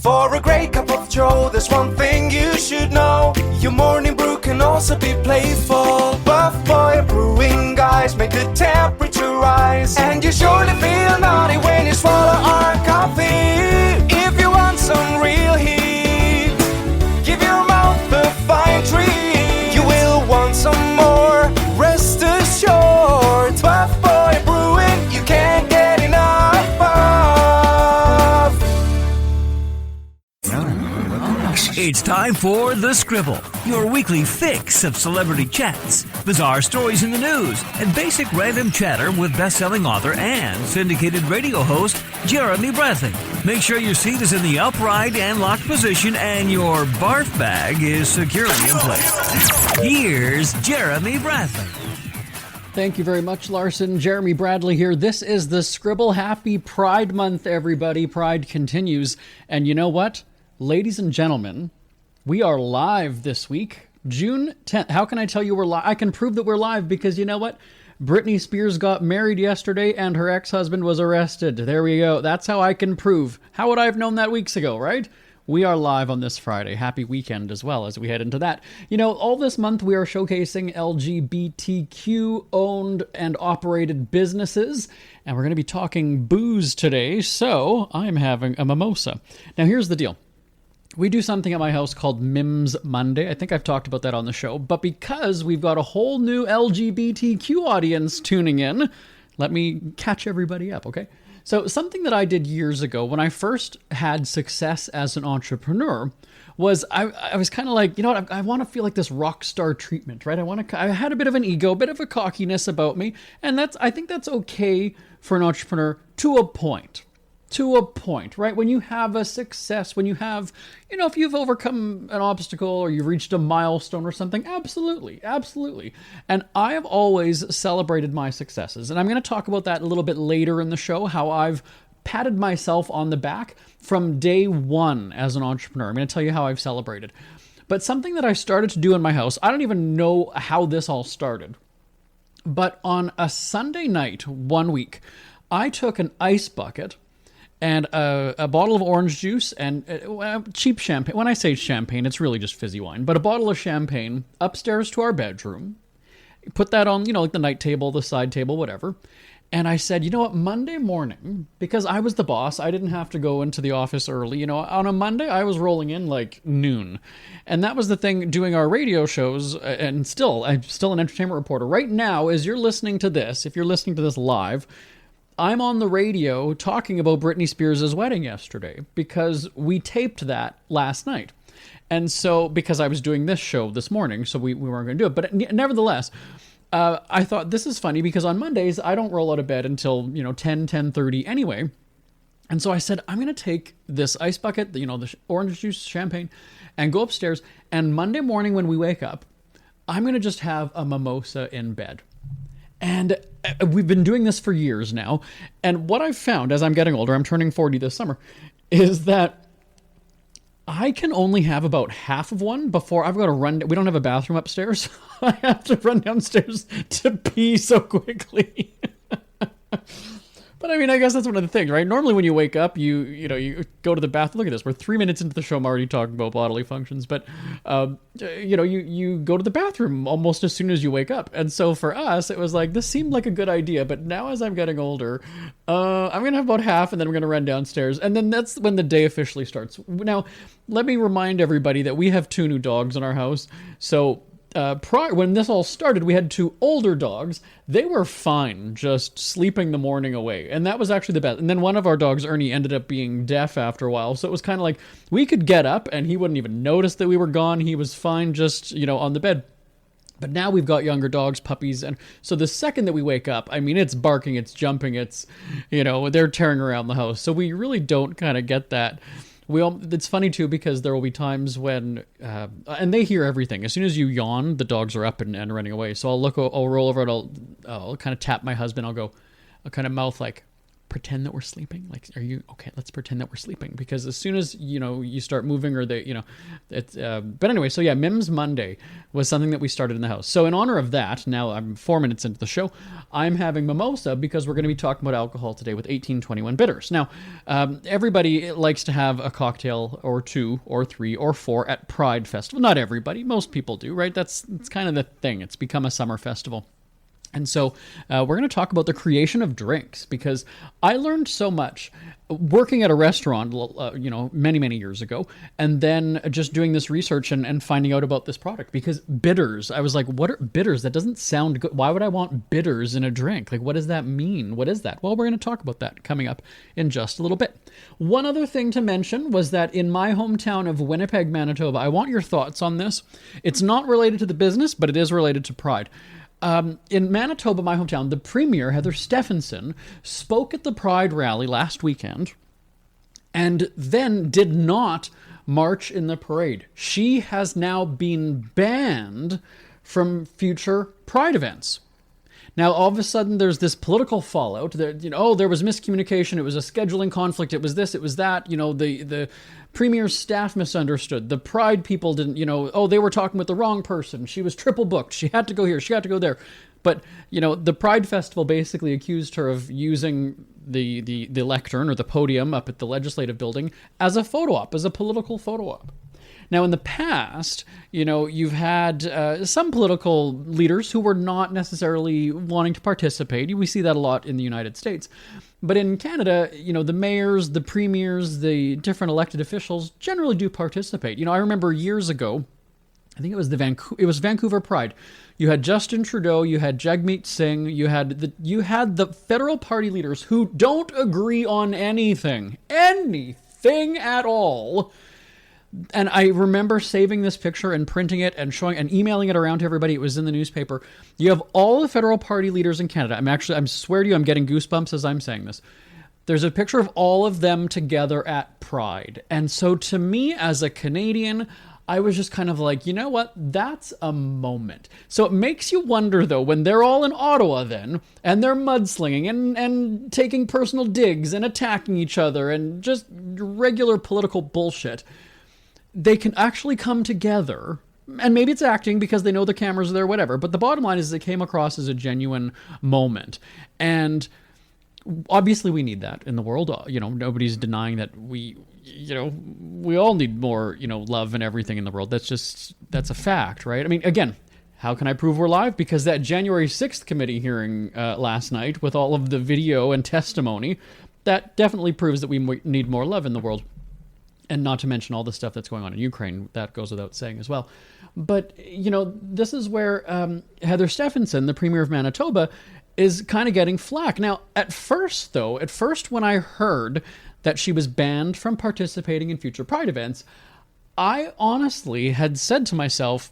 For a great cup of joe, there's one thing you should know. Your morning brew can also be playful. Buff Boy Brewing guys make the temperature rise. And you surely feel naughty when you swallow our coffee. If you want some real heat, give your mouth a fine treat. You will want some more, rest assured. Buff Boy Brewing, you can't get enough of. It's time for The Scribble, your weekly fix of celebrity chats, bizarre stories in the news, and basic random chatter with best-selling author and syndicated radio host Jeremy Bradley. Make sure your seat is in the upright and locked position and your barf bag is securely in place. Here's Jeremy Bradley. Thank you very much, Larson. Jeremy Bradley here. This is The Scribble. Happy Pride Month, everybody. Pride continues. And you know what? Ladies and gentlemen, we are live this week, June 10th. How can I tell you we're live? I can prove that we're live because you know what? Britney Spears got married yesterday and her ex-husband was arrested. There we go. That's how I can prove. How would I have known that weeks ago, right? We are live on this Friday. Happy weekend as well as we head into that. You know, all this month we are showcasing LGBTQ owned and operated businesses. And we're going to be talking booze today. So I'm having a mimosa. Now here's the deal. We do something at my house called Mims Monday. I think I've talked about that on the show. But because we've got a whole new LGBTQ audience tuning in, let me catch everybody up, okay? So something that I did years ago when I first had success as an entrepreneur was I was kind of like, you know what, I want to feel like this rock star treatment, right? I had a bit of an ego, a bit of a cockiness about me. And I think that's okay for an entrepreneur to a point. To a point, right? When you have a success, when you have, you know, if you've overcome an obstacle or you've reached a milestone or something, absolutely, absolutely. And I have always celebrated my successes. And I'm going to talk about that a little bit later in the show, how I've patted myself on the back from day one as an entrepreneur. I'm going to tell you how I've celebrated. But something that I started to do in my house, I don't even know how this all started. But on a Sunday night, one week, I took an ice bucket and a bottle of orange juice and cheap champagne. When I say champagne, it's really just fizzy wine. But a bottle of champagne upstairs to our bedroom. Put that on, you know, like the night table, the side table, whatever. And I said, you know what, Monday morning, because I was the boss, I didn't have to go into the office early. You know, on a Monday, I was rolling in like noon. And that was the thing, doing our radio shows, and I'm still an entertainment reporter. Right now, as you're listening to this, if you're listening to this live, I'm on the radio talking about Britney Spears' wedding yesterday because we taped that last night. And so, because I was doing this show this morning, so we weren't going to do it. But nevertheless, I thought this is funny because on Mondays, I don't roll out of bed until, 10:30 anyway. And so I said, I'm going to take this ice bucket, the orange juice, champagne, and go upstairs. And Monday morning when we wake up, I'm going to just have a mimosa in bed. And we've been doing this for years now. And what I've found as I'm getting older, I'm turning 40 this summer, is that I can only have about half of one before I've got to run. We don't have a bathroom upstairs. I have to run downstairs to pee so quickly. But I mean, I guess that's one of the things, right? Normally when you wake up, you go to the bathroom. Look at this. We're 3 minutes into the show. I'm already talking about bodily functions. But, you go to the bathroom almost as soon as you wake up. And so for us, it was like, this seemed like a good idea. But now as I'm getting older, I'm going to have about half and then we're going to run downstairs. And then that's when the day officially starts. Now, let me remind everybody that we have 2 new dogs in our house. So when this all started, we had 2 older dogs. They were fine just sleeping the morning away. And that was actually the best. And then one of our dogs, Ernie, ended up being deaf after a while. So it was kind of like we could get up and he wouldn't even notice that we were gone. He was fine just, on the bed. But now we've got younger dogs, puppies. And so the second that we wake up, I mean, it's barking, it's jumping, it's, they're tearing around the house. So we really don't kind of get that. It's funny too because there will be times when, and they hear everything. As soon as you yawn, the dogs are up and running away. So I'll roll over and I'll kind of tap my husband. I'll kind of mouth like, pretend that we're sleeping. Like, are you okay? Let's pretend that we're sleeping, because as soon as you start moving, or it's. But anyway, so yeah, Mims Monday was something that we started in the house. So in honor of that, now I'm 4 minutes into the show, I'm having mimosa because we're going to be talking about alcohol today with 1821 bitters. Now, everybody likes to have a cocktail or 2 or 3 or 4 at Pride Festival. Not everybody, most people do, right? It's kind of the thing. It's become a summer festival. And so we're going to talk about the creation of drinks, because I learned so much working at a restaurant, many, many years ago, and then just doing this research and finding out about this product. Because bitters, I was like, what are bitters? That doesn't sound good. Why would I want bitters in a drink? Like, what does that mean? What is that? Well, we're going to talk about that coming up in just a little bit. One other thing to mention was that in my hometown of Winnipeg, Manitoba, I want your thoughts on this. It's not related to the business, but it is related to Pride. In Manitoba, my hometown, the Premier, Heather Stephenson, spoke at the Pride rally last weekend and then did not march in the parade. She has now been banned from future Pride events. Now, all of a sudden, there's this political fallout. There was miscommunication. It was a scheduling conflict. It was this. It was that. The Premier's staff misunderstood. The Pride people didn't. They were talking with the wrong person. She was triple booked. She had to go here. She had to go there. But the Pride Festival basically accused her of using the lectern or the podium up at the Legislative Building as a photo op, as a political photo op. Now, in the past, you've had some political leaders who were not necessarily wanting to participate. We see that a lot in the United States. But in Canada, the mayors, the premiers, the different elected officials generally do participate. I remember years ago, I think it was Vancouver Pride. You had Justin Trudeau, you had Jagmeet Singh, you had the federal party leaders who don't agree on anything at all. And I remember saving this picture and printing it and showing and emailing it around to everybody. It was in the newspaper. You have all the federal party leaders in Canada. I swear to you, I'm getting goosebumps as I'm saying this. There's a picture of all of them together at Pride. And so to me, as a Canadian, I was just kind of like, you know what? That's a moment. So it makes you wonder, though, when they're all in Ottawa then, and they're mudslinging and taking personal digs and attacking each other and just regular political bullshit, they can actually come together, and maybe it's acting because they know the cameras are there, whatever. But the bottom line is it came across as a genuine moment. And obviously we need that in the world. Nobody's denying that we all need more, love and everything in the world. That's a fact, right? I mean, again, how can I prove we're live? Because that January 6th committee hearing last night with all of the video and testimony, that definitely proves that we need more love in the world. And not to mention all the stuff that's going on in Ukraine. That goes without saying as well. But, this is where Heather Stephenson, the Premier of Manitoba, is kind of getting flack. Now, at first when I heard that she was banned from participating in future Pride events, I honestly had said to myself,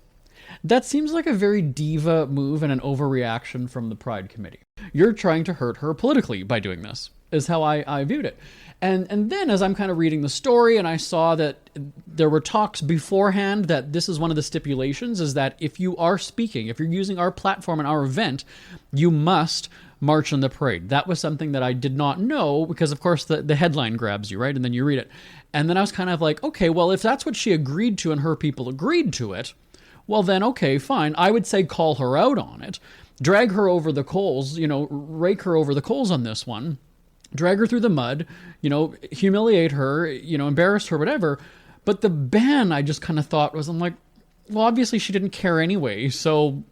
that seems like a very diva move and an overreaction from the Pride Committee. You're trying to hurt her politically by doing this, is how I viewed it. And then as I'm kind of reading the story and I saw that there were talks beforehand that this is one of the stipulations, is that if you are speaking, if you're using our platform and our event, you must march in the parade. That was something that I did not know because, of course, the headline grabs you, right? And then you read it. And then I was kind of like, okay, well, if that's what she agreed to and her people agreed to it, well, then, okay, fine. I would say call her out on it. Drag her over the coals, rake her over the coals on this one. Drag her through the mud, humiliate her, embarrass her, whatever. But the ban, I just kind of thought I'm like, well, obviously she didn't care anyway. So,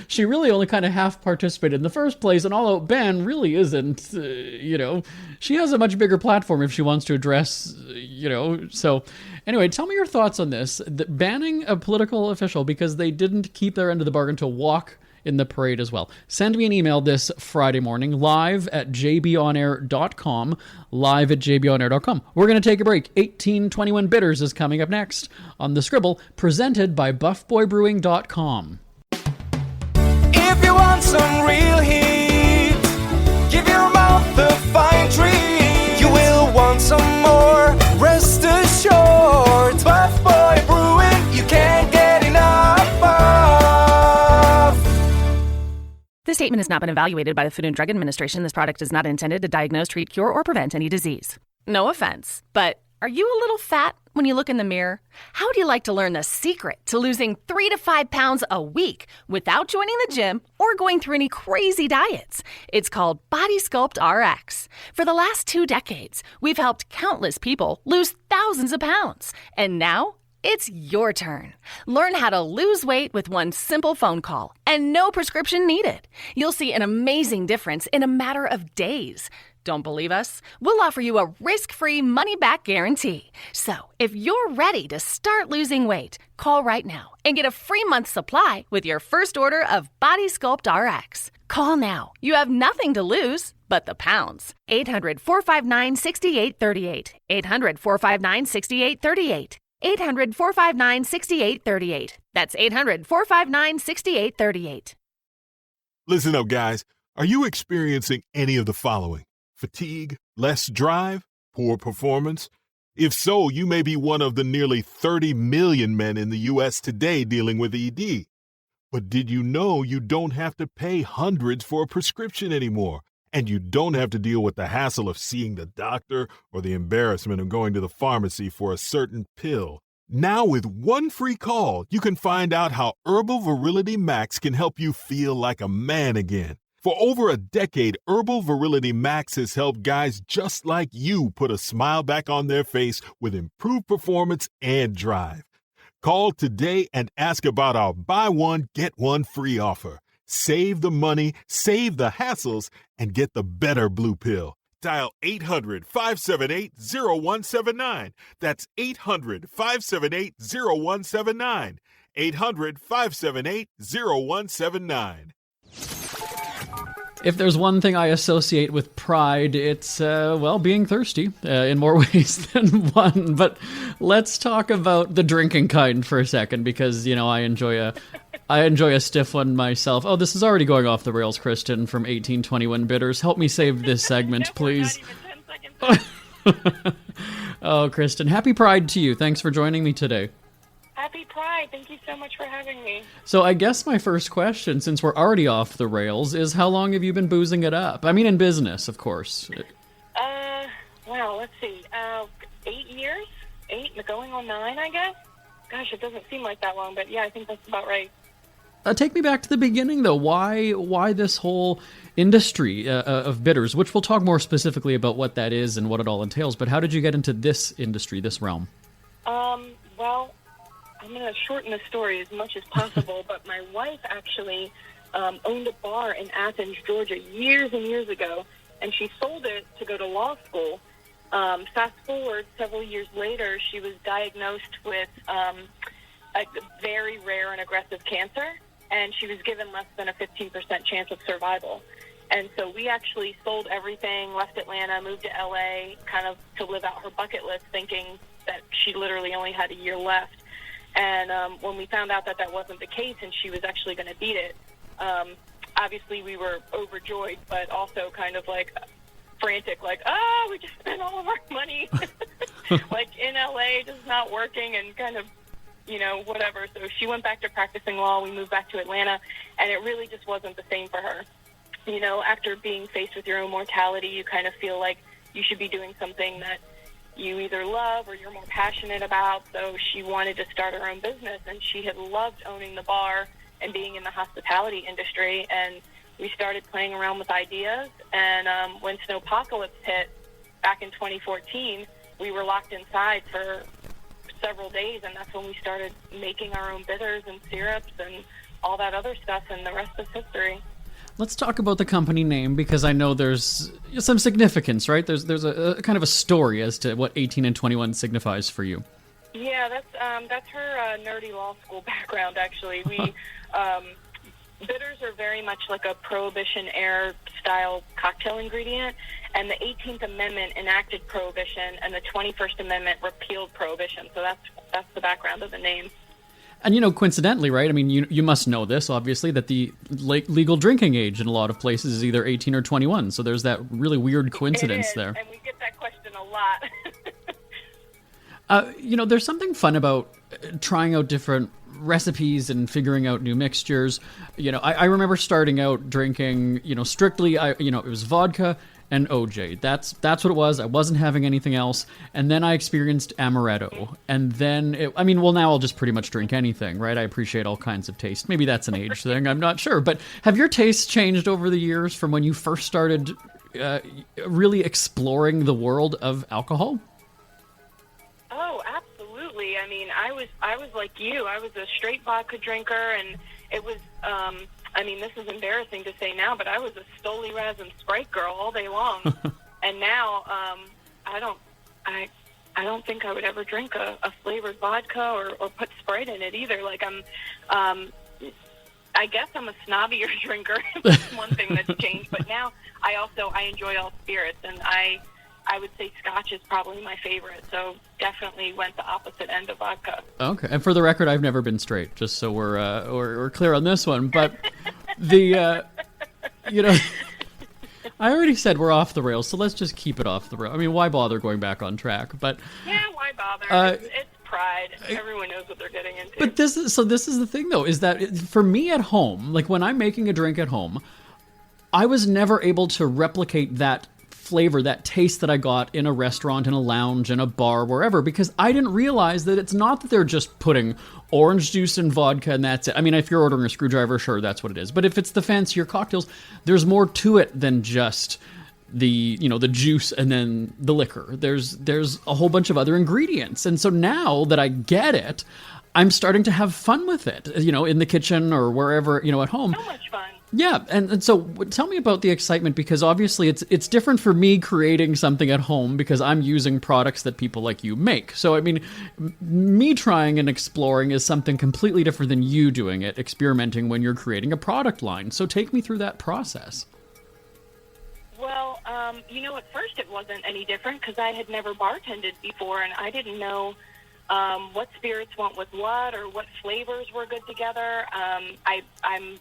she really only kind of half participated in the first place. An all-out ban really isn't, she has a much bigger platform if she wants to address, So, anyway, tell me your thoughts on this. Banning a political official because they didn't keep their end of the bargain to walk in the parade as well. Send me an email this Friday morning, live@jbonair.com, live@jbonair.com. We're going to take a break. 1821 Bitters is coming up next on The Scribble, presented by buffboybrewing.com. If you want some real heat, give your mouth a fine treat. You will want some more, rest assured. Buff Boy Brewing, you can't get enough of. This statement is has not been evaluated by the Food and Drug Administration. This product is not intended to diagnose, treat, cure, or prevent any disease. No offense, but are you a little fat when you look in the mirror? How would you like to learn the secret to losing 3 to 5 pounds a week without joining the gym or going through any crazy diets? It's called Body Sculpt RX. For the last 2 decades, we've helped countless people lose thousands of pounds. And now, it's your turn. Learn how to lose weight with one simple phone call and no prescription needed. You'll see an amazing difference in a matter of days. Don't believe us? We'll offer you a risk-free money-back guarantee. So, if you're ready to start losing weight, call right now and get a free month supply with your first order of Body Sculpt RX. Call now. You have nothing to lose but the pounds. 800-459-6838. 800-459-6838. 800-459-6838. That's 800-459-6838. Listen up, guys. Are you experiencing any of the following? Fatigue, less drive, poor performance? If so, you may be one of the nearly 30 million men in the U.S. today dealing with ED. But did you know you don't have to pay hundreds for a prescription anymore? And you don't have to deal with the hassle of seeing the doctor or the embarrassment of going to the pharmacy for a certain pill. Now with one free call, you can find out how Herbal Virility Max can help you feel like a man again. For over a decade, Herbal Virility Max has helped guys just like you put a smile back on their face with improved performance and drive. Call today and ask about our buy one, get one free offer. Save the money, save the hassles, and get the better blue pill. Dial 800-578-0179. That's 800-578-0179. 800-578-0179. If there's one thing I associate with pride, it's, being thirsty in more ways than one. But let's talk about the drinking kind for a second, because, I enjoy a stiff one myself. Oh, this is already going off the rails, Kristen, from 1821 Bitters. Help me save this segment, please. Oh, Kristen, happy Pride to you. Thanks for joining me today. Happy Pride. Thank you so much for having me. So I guess my first question, since we're already off the rails, is how long have you been boozing it up? I mean, in business, of course. Well, let's see. 8 years? 8, going on 9, I guess? Gosh, it doesn't seem like that long, but yeah, I think that's about right. Take me back to the beginning, though. Why this whole industry of bitters, which we'll talk more specifically about what that is and what it all entails, but how did you get into this industry, this realm? Well, I'm going to shorten the story as much as possible, but my wife actually owned a bar in Athens, Georgia, years and years ago, and she sold it to go to law school. Fast forward several years later, she was diagnosed with a very rare and aggressive cancer, and she was given less than a 15% chance of survival. And so we actually sold everything, left Atlanta, moved to L.A., kind of to live out her bucket list, thinking that she literally only had a year left. And when we found out that that wasn't the case and she was actually going to beat it, obviously we were overjoyed, but also kind of like frantic, like, oh, we just spent all of our money, like in L.A., just not working and kind of, whatever. So she went back to practicing law. We moved back to Atlanta, and it really just wasn't the same for her. After being faced with your own mortality, you kind of feel like you should be doing something that you either love or you're more passionate about. So she wanted to start her own business, and she had loved owning the bar and being in the hospitality industry. And we started playing around with ideas. And when Snowpocalypse hit back in 2014, we were locked inside for several days, and that's when we started making our own bitters and syrups and all that other stuff, and the rest is history. Let's talk about the company name, because I know there's some significance, right? There's a kind of a story as to what 18 and 21 signifies for you. Yeah, that's her nerdy law school background, actually. We bitters are very much like a Prohibition-era style cocktail ingredient, and the 18th Amendment enacted Prohibition, and the 21st Amendment repealed Prohibition. So that's the background of the name. And, coincidentally, right, I mean, you must know this, obviously, that the legal drinking age in a lot of places is either 18 or 21. So there's that really weird coincidence there. And we get that question a lot. There's something fun about trying out different recipes and figuring out new mixtures. I remember starting out drinking, strictly, it was vodka and OJ. That's what it was. I wasn't having anything else. And then I experienced amaretto. And then, now I'll just pretty much drink anything, right? I appreciate all kinds of taste. Maybe that's an age thing. I'm not sure. But have your tastes changed over the years from when you first started really exploring the world of alcohol? Oh, absolutely. I mean, I was like you. I was a straight vodka drinker, and it was, this is embarrassing to say now, but I was a Stoli Raz and Sprite girl all day long. And now, I don't think I would ever drink a flavored vodka or put Sprite in it either. Like I guess I'm a snobbier drinker. That's one thing that's changed. But now I enjoy all spirits, and I would say Scotch is probably my favorite. So definitely went the opposite end of vodka. Okay, and for the record, I've never been straight. Just so we're clear on this one. But the I already said we're off the rails, so let's just keep it off the rails. I mean, why bother going back on track? But yeah, why bother? It's Pride. Everyone knows what they're getting into. But this is the thing, though, is that for me at home, like when I'm making a drink at home, I was never able to replicate that flavor, that taste that I got in a restaurant, in a lounge, in a bar, wherever, because I didn't realize that it's not that they're just putting orange juice and vodka and that's it. I mean, if you're ordering a screwdriver, sure, that's what it is. But if it's the fancier cocktails, there's more to it than just the juice and then the liquor. There's a whole bunch of other ingredients. And so now that I get it, I'm starting to have fun with it, in the kitchen or wherever, at home. So much fun. Yeah, and so tell me about the excitement, because obviously it's different for me creating something at home because I'm using products that people like you make. So, I mean, me trying and exploring is something completely different than you doing it, experimenting when you're creating a product line. So take me through that process. Well, at first it wasn't any different because I had never bartended before, and I didn't know what spirits went with what or what flavors were good together. I'm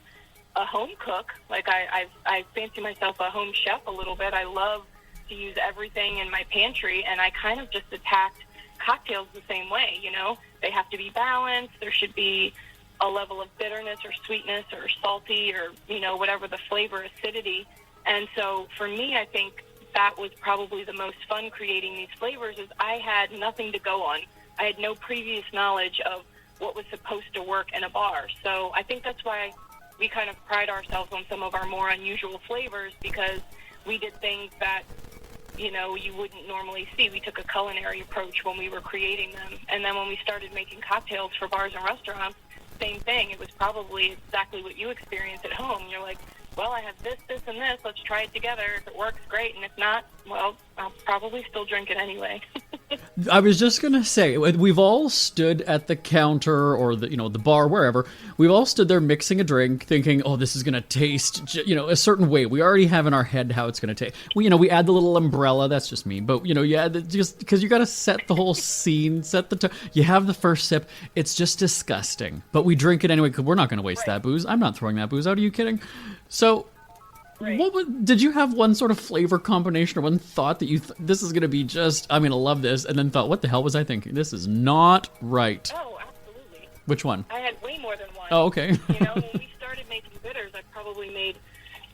a home cook. Like I fancy myself a home chef a little bit. I love to use everything in my pantry, and I kind of just attacked cocktails the same way. They have to be balanced. There should be a level of bitterness or sweetness or salty or whatever the flavor, acidity. And so for me, I think that was probably the most fun creating these flavors, is I had nothing to go on. I had no previous knowledge of what was supposed to work in a bar. So I think that's why we kind of pride ourselves on some of our more unusual flavors, because we did things that, you wouldn't normally see. We took a culinary approach when we were creating them. And then when we started making cocktails for bars and restaurants, same thing. It was probably exactly what you experience at home. You're like, well, I have this, this, and this. Let's try it together. If it works, great. And if not, well, I'll probably still drink it anyway. I was just going to say, we've all stood at the counter or the bar, wherever. We've all stood there mixing a drink thinking, oh, this is going to taste, a certain way. We already have in our head how it's going to taste. We add the little umbrella. That's just me. But, just because you got to set the whole scene, set the tone. You have the first sip. It's just disgusting. But we drink it anyway because we're not going to waste that booze. I'm not throwing that booze out. Are you kidding? So did you have one sort of flavor combination or one thought that this is going to be just, I'm going to love this, and then thought, what the hell was I thinking? This is not right. Oh, absolutely. Which one? I had way more than one. Oh, okay. When we started making bitters, I probably made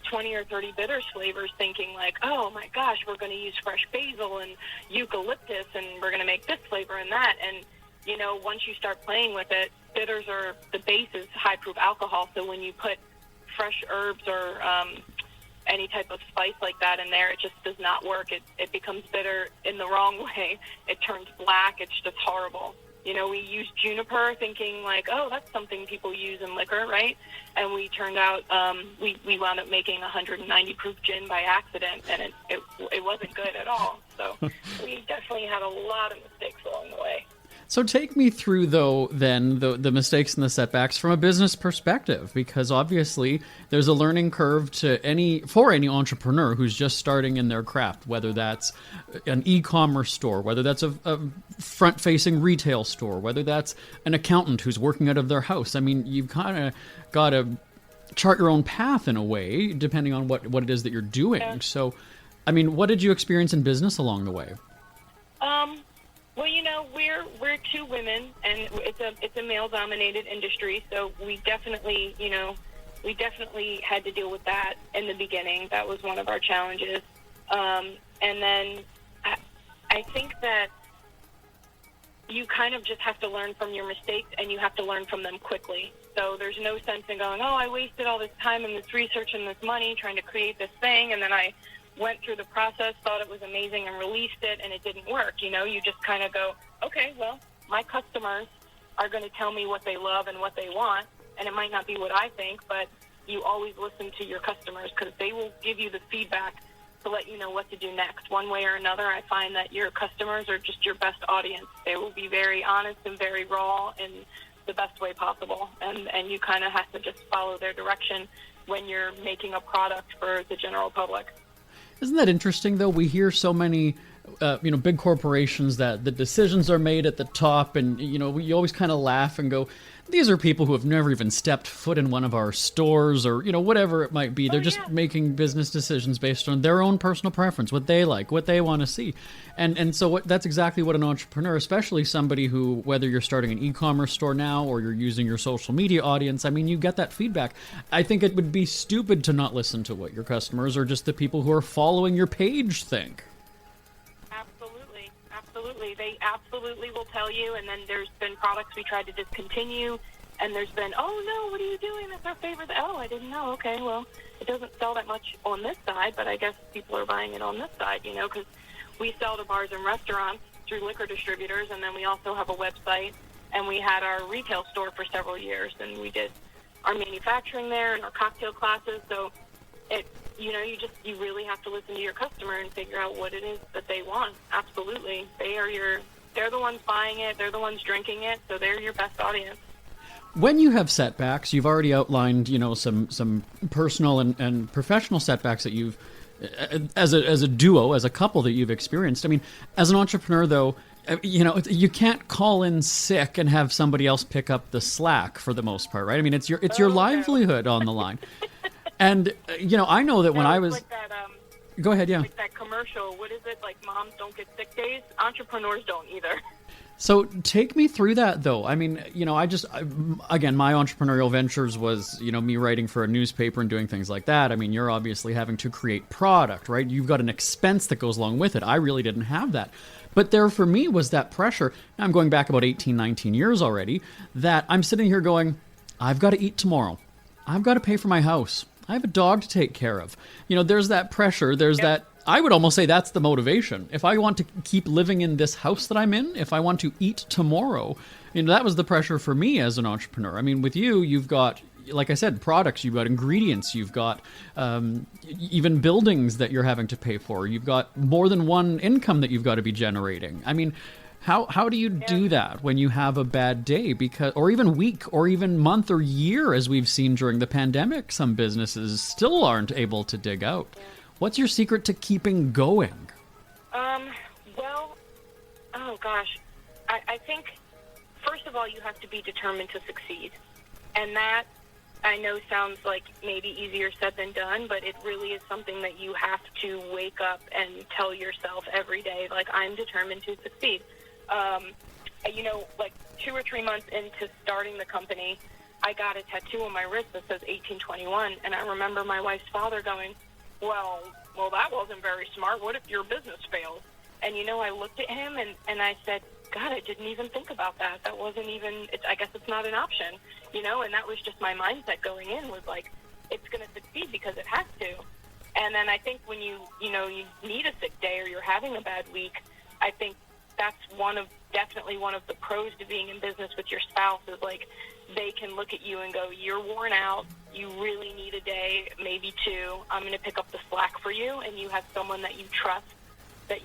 20 or 30 bitters flavors thinking like, oh my gosh, we're going to use fresh basil and eucalyptus, and we're going to make this flavor and that. And, once you start playing with it, bitters are, the base is high proof alcohol. So when you put fresh herbs or any type of spice like that in there, it just does not work. It becomes bitter in the wrong way. It turns black. It's just horrible. We used juniper thinking like, oh, that's something people use in liquor, right? And we turned out, we wound up making 190 proof gin by accident, and it wasn't good at all. So we definitely had a lot of mistakes along the way. So take me through, though, then, the mistakes and the setbacks from a business perspective, because obviously there's a learning curve for any entrepreneur who's just starting in their craft, whether that's an e-commerce store, whether that's a front-facing retail store, whether that's an accountant who's working out of their house. I mean, you've kind of got to chart your own path in a way, depending on what it is that you're doing. Yeah. So, I mean, what did you experience in business along the way? Well, we're two women, and it's a male-dominated industry, so we definitely had to deal with that in the beginning. That was one of our challenges. And then I think that you kind of just have to learn from your mistakes, and you have to learn from them quickly. So there's no sense in going, I wasted all this time and this research and this money trying to create this thing, and then I went through the process, thought it was amazing, and released it, and it didn't work. You just kind of go, okay, well, my customers are going to tell me what they love and what they want, and it might not be what I think, but you always listen to your customers because they will give you the feedback to let you know what to do next. One way or another, I find that your customers are just your best audience. They will be very honest and very raw in the best way possible, and you kind of have to just follow their direction when you're making a product for the general public. Isn't that interesting, though? We hear so many, big corporations that the decisions are made at the top, and, we always kind of laugh and go, these are people who have never even stepped foot in one of our stores or, whatever it might be. They're just making business decisions based on their own personal preference, what they like, what they want to see. And so that's exactly what an entrepreneur, especially somebody who, whether you're starting an e-commerce store now or you're using your social media audience, you get that feedback. I think it would be stupid to not listen to what your customers or just the people who are following your page think. Absolutely. They absolutely will tell you, and then there's been products we tried to discontinue, and there's been, oh, no, what are you doing? That's our favorite. Oh, I didn't know. Okay, well, it doesn't sell that much on this side, but I guess people are buying it on this side, because we sell to bars and restaurants through liquor distributors, and then we also have a website, and we had our retail store for several years, and we did our manufacturing there and our cocktail classes, so you really have to listen to your customer and figure out what it is that they want. Absolutely. They're the ones buying it, they're the ones drinking it, so they're your best audience. When you have setbacks, you've already outlined, some personal and professional setbacks that you've, as a duo, as a couple that you've experienced. As an entrepreneur, though, you can't call in sick and have somebody else pick up the slack for the most part, right? It's your livelihood on the line. And, I know that when I was... Like that, go ahead, yeah. Like that commercial, what is it? Like, moms don't get sick days? Entrepreneurs don't either. So take me through that, though. Again, my entrepreneurial ventures was, me writing for a newspaper and doing things like that. You're obviously having to create product, right? You've got an expense that goes along with it. I really didn't have that. But there for me was that pressure. Now I'm going back about 18, 19 years already, that I'm sitting here going, I've got to eat tomorrow. I've got to pay for my house. I have a dog to take care of. There's that pressure. There's that. I would almost say that's the motivation. If I want to keep living in this house that I'm in, if I want to eat tomorrow, that was the pressure for me as an entrepreneur. With you, you've got, like I said, products, you've got ingredients, you've got even buildings that you're having to pay for. You've got more than one income that you've got to be generating. How do you do that when you have a bad day, or even week, or even month or year, as we've seen during the pandemic? Some businesses still aren't able to dig out. What's your secret to keeping going? I think, first of all, you have to be determined to succeed. And that, I know, sounds like maybe easier said than done, but it really is something that you have to wake up and tell yourself every day, like, I'm determined to succeed. Like 2 or 3 months into starting the company, I got a tattoo on my wrist that says 1821, and I remember my wife's father going, well, that wasn't very smart. What if your business fails? And, I looked at him and I said, God, I didn't even think about that. That wasn't even, I guess it's not an option, and that was just my mindset going in, was like, it's going to succeed because it has to. And then I think when you need a sick day or you're having a bad week, I think that's definitely one of the pros to being in business with your spouse, is like, they can look at you and go, you're worn out, you really need a day, maybe 2, I'm going to pick up the slack for you, and you have someone that you trust, that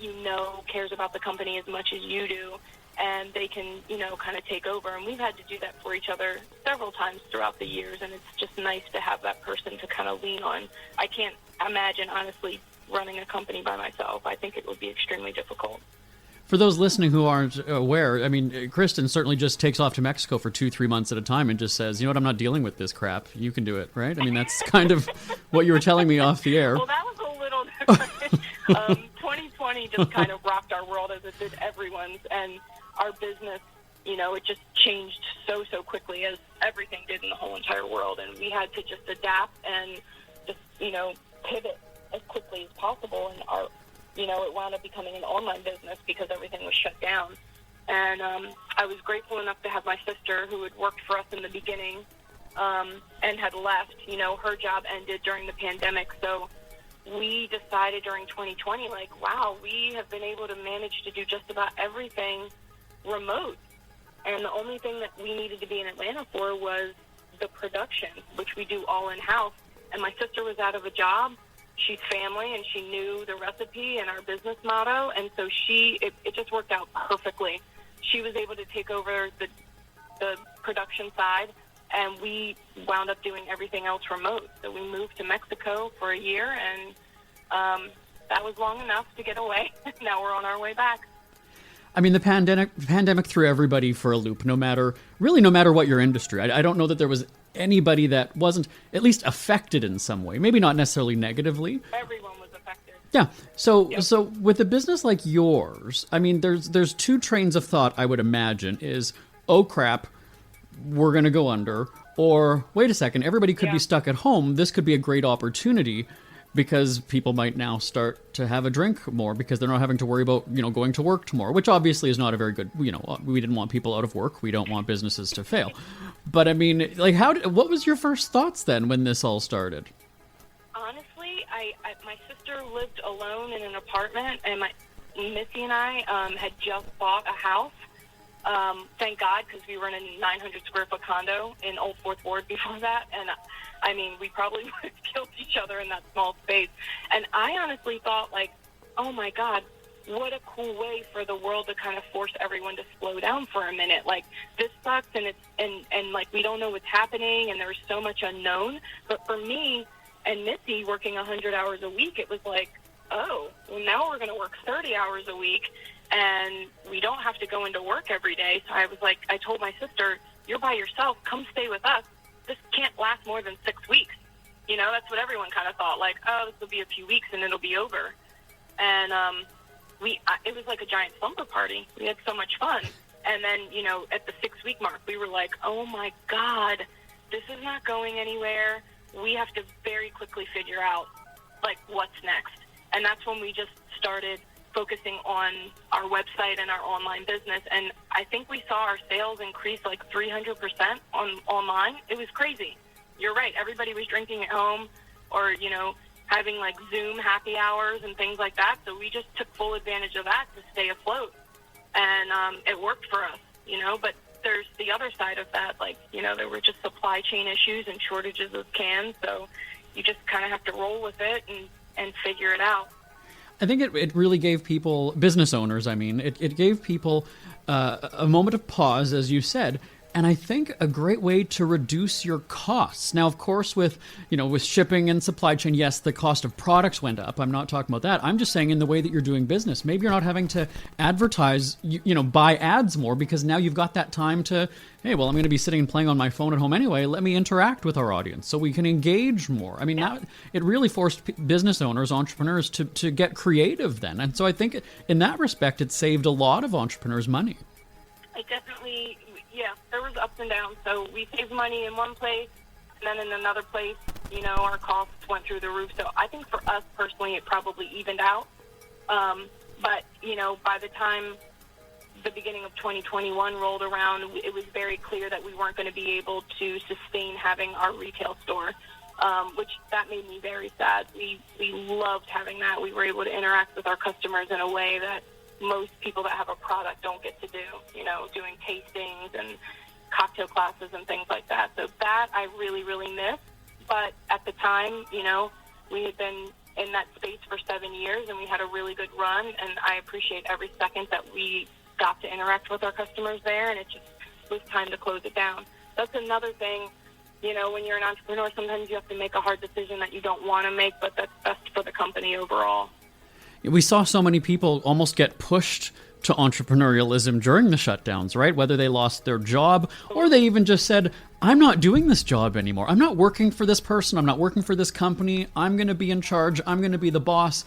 cares about the company as much as you do, and they can, kind of take over. And we've had to do that for each other several times throughout the years, and it's just nice to have that person to kind of lean on. I can't imagine, honestly, running a company by myself. I think it would be extremely difficult. For those listening who aren't aware, Kristen certainly just takes off to Mexico for 2-3 months at a time and just says, I'm not dealing with this crap. You can do it, right? That's kind of what you were telling me off the air. Well, that was a little different. 2020 just kind of rocked our world, as it did everyone's. And our business, it just changed so quickly, as everything did in the whole entire world. And we had to just adapt and just, pivot as quickly as possible. And it wound up becoming an online business because everything was shut down. And I was grateful enough to have my sister, who had worked for us in the beginning and had left. Her job ended during the pandemic. So we decided during 2020, wow, we have been able to manage to do just about everything remote. And the only thing that we needed to be in Atlanta for was the production, which we do all in-house. And my sister was out of a job. She's family, and she knew the recipe and our business motto. And so it just worked out perfectly. She was able to take over the production side, and we wound up doing everything else remote. So we moved to Mexico for a year, and that was long enough to get away. Now we're on our way back. I mean, the pandemic threw everybody for a loop, no matter what your industry. I don't know that there was anybody that wasn't at least affected in some way. Maybe not necessarily negatively. Everyone was affected. Yeah. So with a business like yours, I mean, there's two trains of thought, I would imagine, is, oh crap, we're going to go under, or wait a second, everybody could be stuck at home. This could be a great opportunity, because people might now start to have a drink more because they're not having to worry about, going to work tomorrow, which obviously is not a very good, we didn't want people out of work. We don't want businesses to fail. But I mean, what was your first thoughts then when this all started? Honestly, my sister lived alone in an apartment, and Missy and I had just bought a house. Thank God, because we were in a 900 square foot condo in Old Fourth Ward before that. And I mean, we probably would have killed each other in that small space. And I honestly thought, oh my God, what a cool way for the world to kind of force everyone to slow down for a minute. This sucks, and we don't know what's happening, and there's so much unknown. But for me and Missy working 100 hours a week, it was oh, well, now we're going to work 30 hours a week, and we don't have to go into work every day. So I was I told my sister, you're by yourself, come stay with us. This can't last more than 6 weeks. That's what everyone kind of thought, oh, this will be a few weeks and it'll be over. And it was like a giant slumber party. We had so much fun. And then, at the 6-week mark, we were oh my God, this is not going anywhere. We have to very quickly figure out, what's next. And that's when we just started focusing on our website and our online business. And I think we saw our sales increase 300% online. It was crazy. You're right. Everybody was drinking at home, or, having Zoom happy hours and things like that. So we just took full advantage of that to stay afloat. And it worked for us, but there's the other side of that. There were just supply chain issues and shortages of cans. So you just kind of have to roll with it and figure it out. I think it really gave people, business owners, it gave people a moment of pause, as you said, and I think a great way to reduce your costs. Now, of course, with shipping and supply chain, yes, the cost of products went up. I'm not talking about that. I'm just saying in the way that you're doing business. Maybe you're not having to advertise, buy ads more, because now you've got that time to, hey, well, I'm going to be sitting and playing on my phone at home anyway. Let me interact with our audience so we can engage more. Now it really forced business owners, entrepreneurs to get creative then. And so I think in that respect, it saved a lot of entrepreneurs money. It definitely, there was ups and downs. So we saved money in one place, and then in another place, our costs went through the roof. So I think for us personally, it probably evened out. But, by the time the beginning of 2021 rolled around, it was very clear that we weren't going to be able to sustain having our retail store, which that made me very sad. We loved having that. We were able to interact with our customers in a way that most people that have a product don't get to do, doing tastings and cocktail classes and things like that. So that I really, really miss. But at the time, we had been in that space for 7 years, and we had a really good run, and I appreciate every second that we got to interact with our customers there, and it just was time to close it down. That's another thing, when you're an entrepreneur, sometimes you have to make a hard decision that you don't want to make, but that's best for the company overall. We saw so many people almost get pushed to entrepreneurialism during the shutdowns, right? Whether they lost their job or they even just said, I'm not doing this job anymore. I'm not working for this person. I'm not working for this company. I'm going to be in charge. I'm going to be the boss.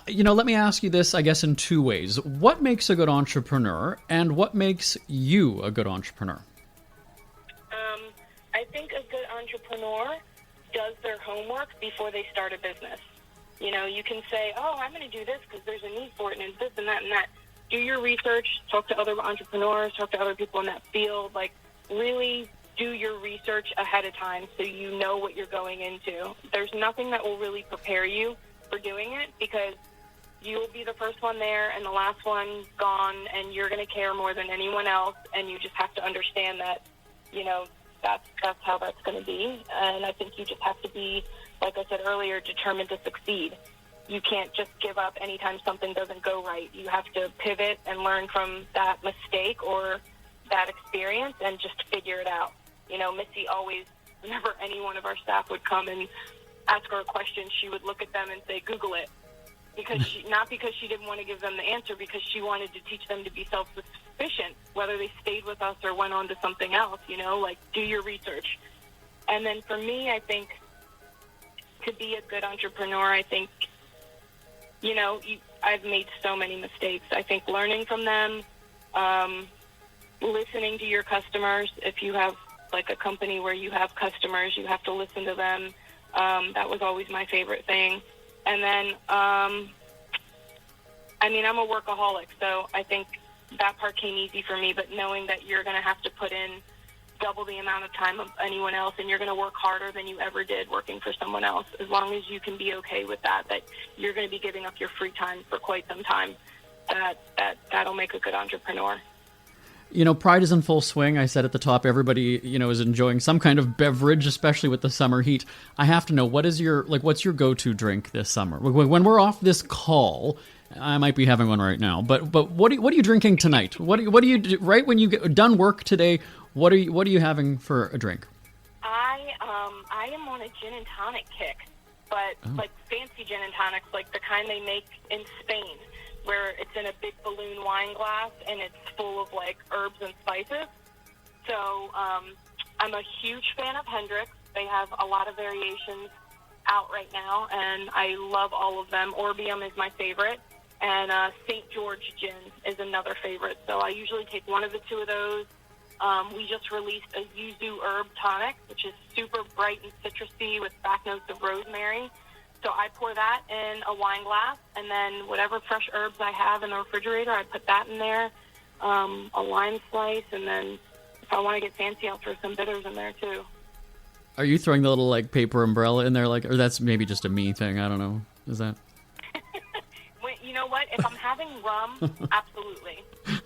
Let me ask you this, I guess, in two ways. What makes a good entrepreneur, and what makes you a good entrepreneur? I think a good entrepreneur does their homework before they start a business. You can say, oh, I'm going to do this because there's a need for it, and it's this and that and that. Do your research, talk to other entrepreneurs, talk to other people in that field. Really do your research ahead of time so you know what you're going into. There's nothing that will really prepare you for doing it, because you'll be the first one there and the last one gone, and you're going to care more than anyone else, and you just have to understand that, that's how that's going to be. And I think you just have to be, like I said earlier, determined to succeed. You can't just give up anytime something doesn't go right. You have to pivot and learn from that mistake or that experience and just figure it out. Missy always, whenever any one of our staff would come and ask her a question, she would look at them and say, Google it. Not because she didn't want to give them the answer, because she wanted to teach them to be self-sufficient, whether they stayed with us or went on to something else, do your research. And then for me, I think to be a good entrepreneur, I think, I've made so many mistakes. I think learning from them, listening to your customers. If you have a company where you have customers, you have to listen to them. That was always my favorite thing. And then, I'm a workaholic, so I think that part came easy for me, but knowing that you're going to have to put in double the amount of time of anyone else, and you're going to work harder than you ever did working for someone else, as long as you can be okay with that you're going to be giving up your free time for quite some time, that'll make a good entrepreneur. Pride is in full swing. I said at the top, everybody, is enjoying some kind of beverage, especially with the summer heat. I have to know, what's your go-to drink this summer? When we're off this call, I might be having one right now, but what are you drinking tonight? What do you do right when you get done work today? What are you having for a drink? I am on a gin and tonic kick, but fancy gin and tonics, like the kind they make in Spain, where it's in a big balloon wine glass and it's full of herbs and spices. So I'm a huge fan of Hendrick's. They have a lot of variations out right now, and I love all of them. Orbium is my favorite, and St. George Gin is another favorite. So I usually take one of the two of those. We just released a yuzu herb tonic, which is super bright and citrusy with back notes of rosemary. So I pour that in a wine glass, and then whatever fresh herbs I have in the refrigerator, I put that in there, a lime slice, and then if I want to get fancy, I'll throw some bitters in there too. Are you throwing the little paper umbrella in there, or that's maybe just a me thing? I don't know. Is that? You know what? If I'm having rum, absolutely,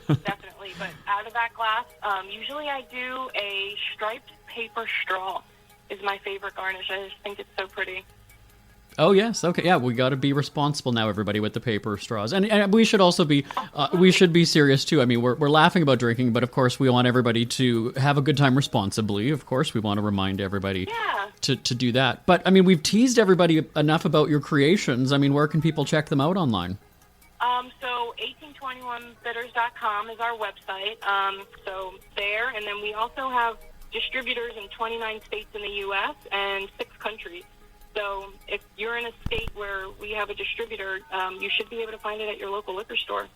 definitely. But out of that glass, usually I do a striped paper straw. Is my favorite garnish. I just think it's so pretty. Oh, yes. Okay. Yeah, we got to be responsible now, everybody, with the paper straws. And we should also be, we should be serious, too. I mean, we're laughing about drinking, but of course we want everybody to have a good time responsibly. Of course, we want to remind everybody to do that. But, I mean, we've teased everybody enough about your creations. I mean, where can people check them out online? So 1821bitters.com is our website. So there, and then we also have distributors in 29 states in the U.S. and 6 countries. So if you're in a state where we have a distributor, you should be able to find it at your local liquor store.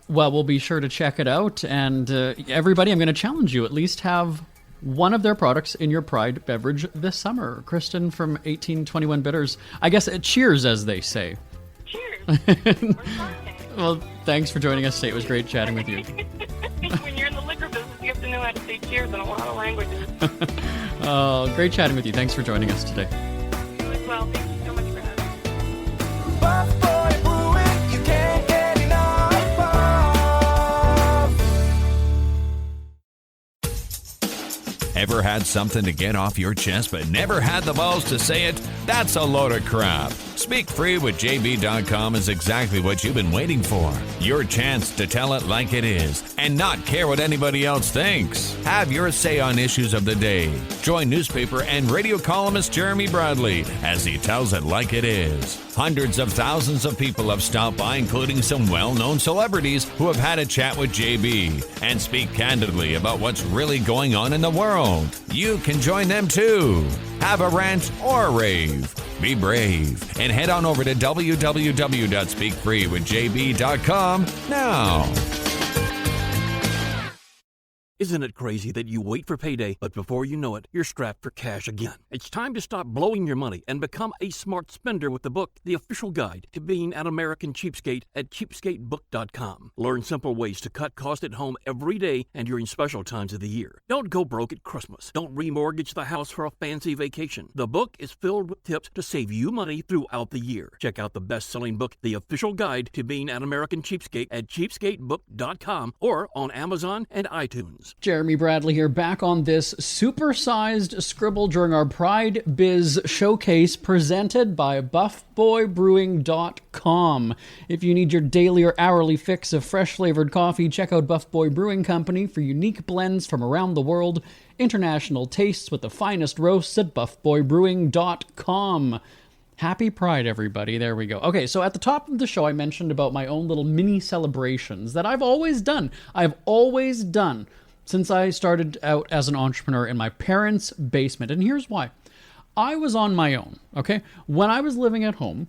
Well, we'll be sure to check it out. And everybody, I'm going to challenge you. At least have one of their products in your Pride beverage this summer. Kristen from 1821 Bitters. I guess cheers, as they say. Cheers. Well, thanks for joining us today. It was great chatting with you. When you're in the liquor business, you have to know how to say cheers in a lot of languages. Oh, great chatting with you. Thanks for joining us today. Well, thank you so much for having me. Buff Boy Brewing, you can't get enough of. Ever had something to get off your chest but never had the balls to say it? That's a load of crap. Speak Free with JB.com is exactly what you've been waiting for. Your chance to tell it like it is and not care what anybody else thinks. Have your say on issues of the day. Join newspaper and radio columnist Jeremy Bradley as he tells it like it is. Hundreds of thousands of people have stopped by, including some well-known celebrities who have had a chat with JB and speak candidly about what's really going on in the world. You can join them too. Have a rant or a rave. Be brave and head on over to www.speakfreewithjb.com now. Isn't it crazy that you wait for payday, but before you know it, you're strapped for cash again? It's time to stop blowing your money and become a smart spender with the book, The Official Guide to Being an American Cheapskate at cheapskatebook.com. Learn simple ways to cut costs at home every day and during special times of the year. Don't go broke at Christmas. Don't remortgage the house for a fancy vacation. The book is filled with tips to save you money throughout the year. Check out the best-selling book, The Official Guide to Being an American Cheapskate at cheapskatebook.com or on Amazon and iTunes. Jeremy Bradley here, back on this supersized Scribble during our Pride Biz Showcase presented by buffboybrewing.com. If you need your daily or hourly fix of fresh flavored coffee, check out Buff Boy Brewing Company for unique blends from around the world, international tastes with the finest roasts at buffboybrewing.com. Happy Pride, everybody. There we go. Okay, so at the top of the show, I mentioned about my own little mini celebrations that I've always done. Since I started out as an entrepreneur in my parents' basement. And here's why. I was on my own, okay? When I was living at home,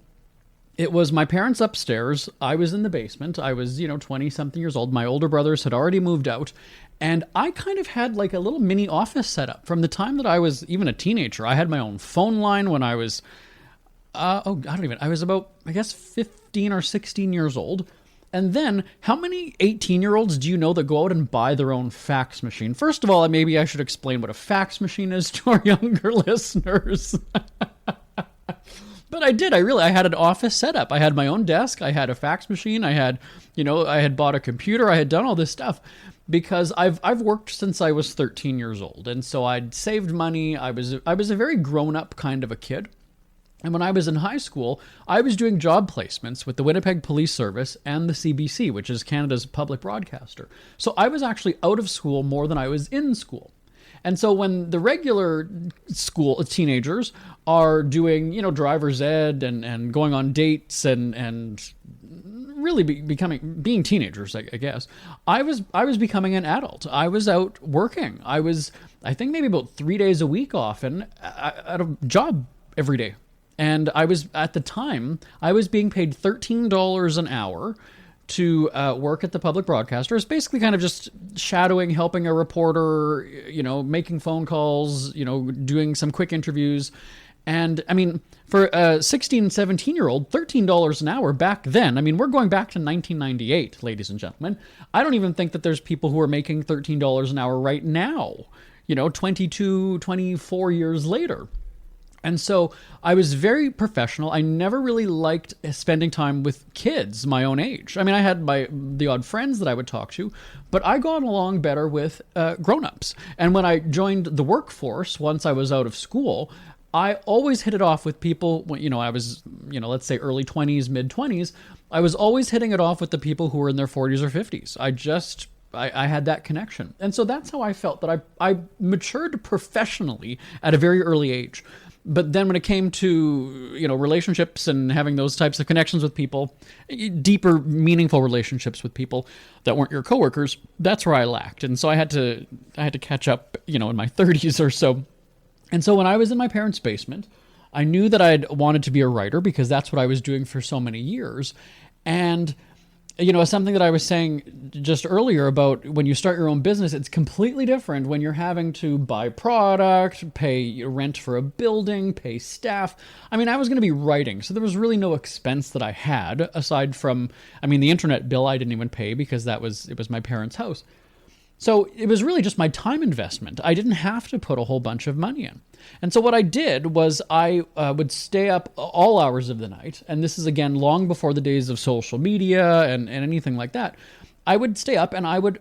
it was my parents upstairs. I was in the basement. I was, 20-something years old. My older brothers had already moved out. And I kind of had like a little mini office set up. From the time that I was even a teenager, I had my own phone line when I was, I was about, 15 or 16 years old. And then, how many 18-year-olds do you know that go out and buy their own fax machine? First of all, maybe I should explain what a fax machine is to our younger listeners. But I did. I had an office setup. I had my own desk. I had a fax machine. I had bought a computer. I had done all this stuff because I've worked since I was 13 years old. And so I'd saved money. I was a very grown-up kind of a kid. And when I was in high school, I was doing job placements with the Winnipeg Police Service and the CBC, which is Canada's public broadcaster. So I was actually out of school more than I was in school. And so when the regular school teenagers are doing, driver's ed and going on dates and really being teenagers, I guess, I was becoming an adult. I was out working. I think maybe about 3 days a week often at a job every day. And at the time, I was being paid $13 an hour to work at the public broadcaster. It's basically kind of just shadowing, helping a reporter, making phone calls, doing some quick interviews. And I mean, for a 16, 17-year-old, $13 an hour back then, we're going back to 1998, ladies and gentlemen. I don't even think that there's people who are making $13 an hour right now, 22, 24 years later. And so I was very professional. I never really liked spending time with kids my own age. I had the odd friends that I would talk to, but I got along better with grown-ups. And when I joined the workforce, once I was out of school, I always hit it off with people. I was, let's say early 20s, mid 20s. I was always hitting it off with the people who were in their 40s or 50s. I had that connection. And so that's how I felt that I matured professionally at a very early age. But then when it came to, relationships and having those types of connections with people, deeper, meaningful relationships with people that weren't your coworkers, that's where I lacked. And so I had to catch up, in my 30s or so. And so when I was in my parents' basement, I knew that I'd wanted to be a writer because that's what I was doing for so many years. And something that I was saying just earlier about when you start your own business, it's completely different when you're having to buy product, pay rent for a building, pay staff. I was going to be writing, so there was really no expense that I had aside from, the internet bill I didn't even pay because it was my parents' house. So it was really just my time investment. I didn't have to put a whole bunch of money in. And so what I did was I would stay up all hours of the night. And this is, again, long before the days of social media and anything like that. I would stay up and I would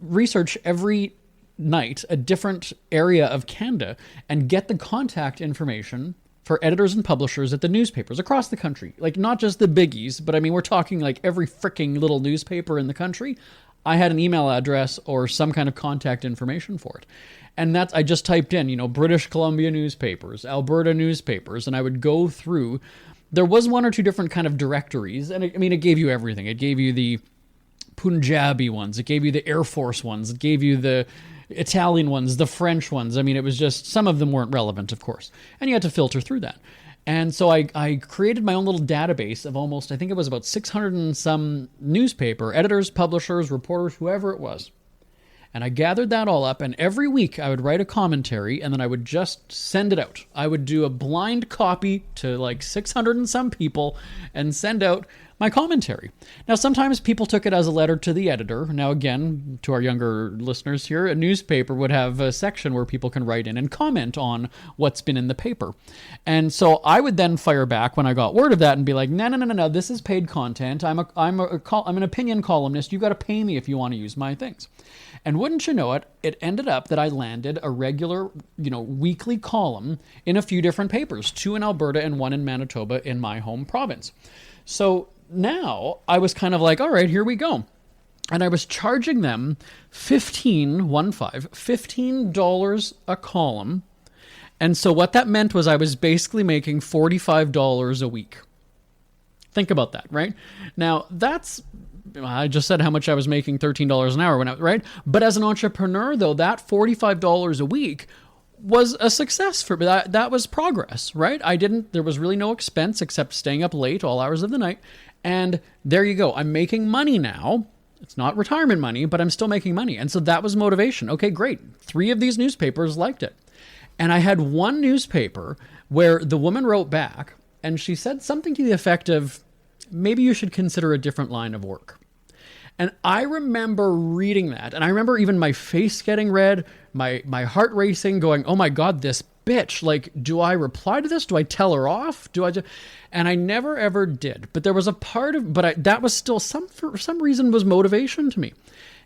research every night a different area of Canada and get the contact information for editors and publishers at the newspapers across the country. Like, not just the biggies, but we're talking like every freaking little newspaper in the country. I had an email address or some kind of contact information for it. And I just typed in, British Columbia newspapers, Alberta newspapers, and I would go through. There was one or two different kind of directories, and it gave you everything. It gave you the Punjabi ones. It gave you the Air Force ones. It gave you the, Italian ones, the French ones. I mean, it was just, some of them weren't relevant, of course. And you had to filter through that. And so I created my own little database of almost, I think it was about 600 and some newspaper editors, publishers, reporters, whoever it was. And I gathered that all up, and every week I would write a commentary, and then I would just send it out. I would do a blind copy to like 600 and some people and send out my commentary. Now, sometimes people took it as a letter to the editor. Now, again, to our younger listeners here, a newspaper would have a section where people can write in and comment on what's been in the paper. And so I would then fire back when I got word of that and be like, no, this is paid content. I'm an opinion columnist. You got to pay me if you want to use my things. And wouldn't you know it, it ended up that I landed a regular, weekly column in a few different papers, 2 in Alberta and 1 in Manitoba in my home province. So now I was kind of like, all right, here we go. And I was charging them $15 a column. And so what that meant was I was basically making $45 a week. Think about that, right? Now I just said how much I was making, $13 an hour, right? But as an entrepreneur, though, that $45 a week was a success for me. That was progress, right? There was really no expense except staying up late all hours of the night. And there you go. I'm making money now. It's not retirement money, but I'm still making money. And so that was motivation. Okay, great. 3 of these newspapers liked it. And I had one newspaper where the woman wrote back and she said something to the effect of, maybe you should consider a different line of work. And I remember reading that, and I remember even my face getting red, my heart racing, going, oh my God, this bitch, like, do I reply to this? Do I tell her off? And I never ever did. But there was a part of, that was still for some reason was motivation to me.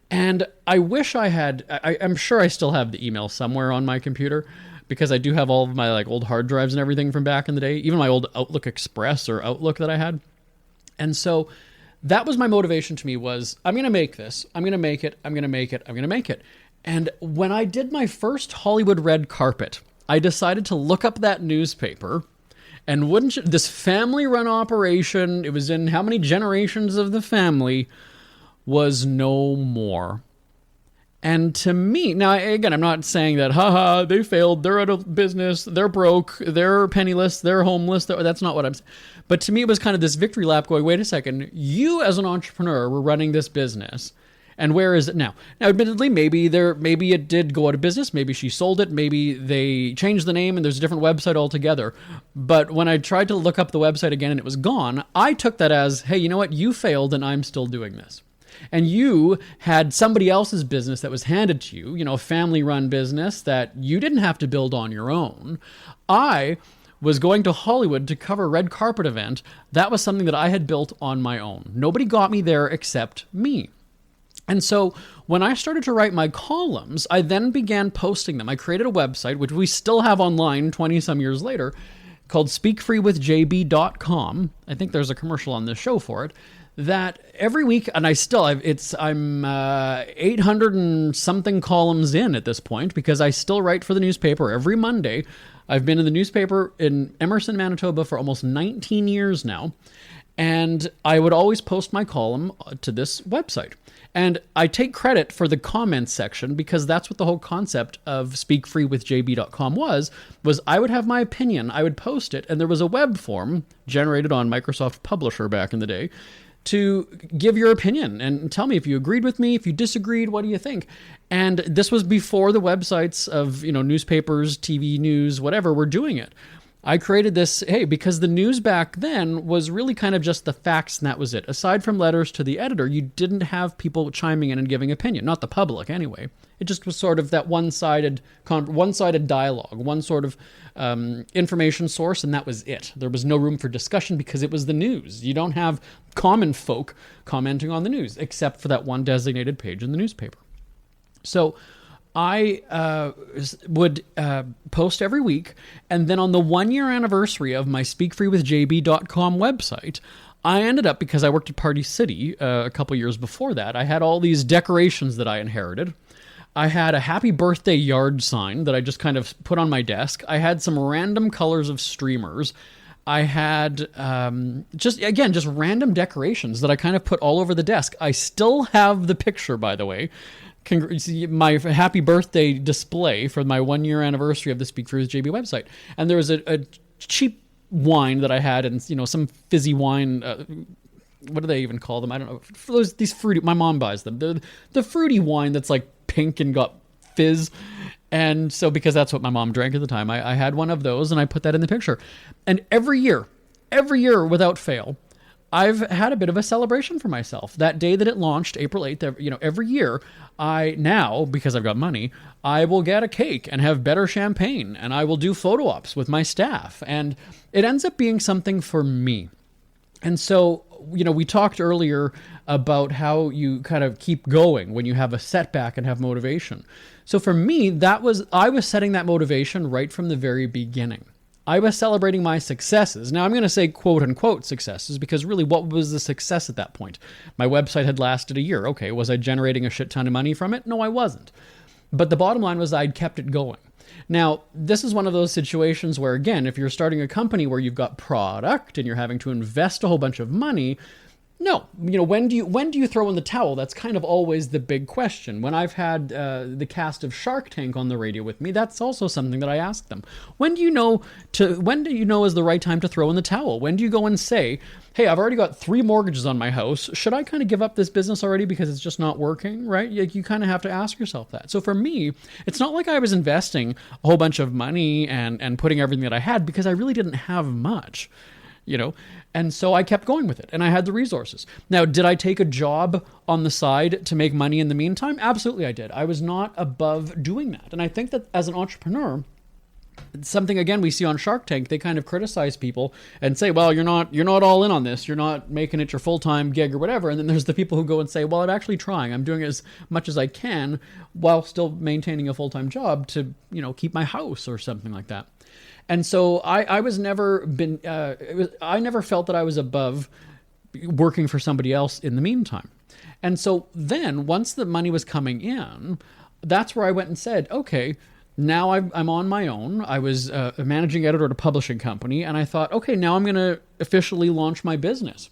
And I wish I had, I'm sure I still have the email somewhere on my computer, because I do have all of my like old hard drives and everything from back in the day, even my old Outlook Express or Outlook that I had. And so that was my motivation to me was, I'm going to make this. I'm going to make it. I'm going to make it. I'm going to make it. And when I did my first Hollywood red carpet, I decided to look up that newspaper. And wouldn't you, this family-run operation, it was in how many generations of the family, was no more. And to me, now again, I'm not saying that, haha, they failed, they're out of business, they're broke, they're penniless, they're homeless. That's not what I'm saying. But to me, it was kind of this victory lap going, wait a second, you as an entrepreneur were running this business, and where is it now? Now, admittedly, maybe it did go out of business, maybe she sold it, maybe they changed the name and there's a different website altogether. But when I tried to look up the website again and it was gone, I took that as, hey, you know what, you failed and I'm still doing this. And you had somebody else's business that was handed to you, a family-run business that you didn't have to build on your own. I was going to Hollywood to cover a red carpet event. That was something that I had built on my own. Nobody got me there except me. And so when I started to write my columns, I then began posting them. I created a website, which we still have online 20-some years later, called speakfreewithjb.com. I think there's a commercial on this show for it. That every week, and I'm 800 and something columns in at this point, because I still write for the newspaper every Monday. I've been in the newspaper in Emerson, Manitoba for almost 19 years now, and I would always post my column to this website. And I take credit for the comments section, because that's what the whole concept of speakfreewithjb.com was I would have my opinion, I would post it, and there was a web form generated on Microsoft Publisher back in the day to give your opinion and tell me if you agreed with me, if you disagreed, what do you think? And this was before the websites of, newspapers, TV news, whatever, were doing it. I created this, because the news back then was really kind of just the facts and that was it. Aside from letters to the editor, you didn't have people chiming in and giving opinion, not the public anyway. It just was sort of that one-sided dialogue, one sort of information source, and that was it. There was no room for discussion because it was the news. You don't have common folk commenting on the news, except for that one designated page in the newspaper. So I would post every week, and then on the 1-year anniversary of my speakfreewithjb.com website, I ended up, because I worked at Party City a couple years before that, I had all these decorations that I inherited. I had a happy birthday yard sign that I just kind of put on my desk. I had some random colors of streamers. I had just random decorations that I kind of put all over the desk. I still have the picture, by the way. My happy birthday display for my 1-year anniversary of the Speak for JB website. And there was a cheap wine that I had, and some fizzy wine. What do they even call them? I don't know. These fruity. My mom buys them. The fruity wine that's like pink and got fizz. And so, because that's what my mom drank at the time, I had one of those and I put that in the picture. And every year without fail, I've had a bit of a celebration for myself. That day that it launched, April 8th, every year, because I've got money, I will get a cake and have better champagne, and I will do photo ops with my staff. And it ends up being something for me. And so, we talked earlier about how you kind of keep going when you have a setback and have motivation. So for me, I was setting that motivation right from the very beginning. I was celebrating my successes. Now I'm going to say quote unquote successes, because really, what was the success at that point? My website had lasted a year. Okay, was I generating a shit ton of money from it? No, I wasn't. But the bottom line was I'd kept it going. Now, this is one of those situations where, again, if you're starting a company where you've got product and you're having to invest a whole bunch of money, no, when do you throw in the towel? That's kind of always the big question. When I've had the cast of Shark Tank on the radio with me, that's also something that I ask them. When do you know is the right time to throw in the towel? When do you go and say, hey, I've already got 3 mortgages on my house. Should I kind of give up this business already because it's just not working, right? You kind of have to ask yourself that. So for me, it's not like I was investing a whole bunch of money and putting everything that I had, because I really didn't have much. And so I kept going with it, and I had the resources. Now, did I take a job on the side to make money in the meantime? Absolutely I did. I was not above doing that. And I think that as an entrepreneur, it's something, again, we see on Shark Tank, they kind of criticize people and say, well, you're not all in on this. You're not making it your full-time gig or whatever. And then there's the people who go and say, well, I'm actually trying. I'm doing as much as I can while still maintaining a full-time job to, keep my house or something like that. And so I never felt that I was above working for somebody else in the meantime. And so then once the money was coming in, that's where I went and said, okay, now I'm on my own. I was a managing editor at a publishing company, and I thought, okay, now I'm going to officially launch my business.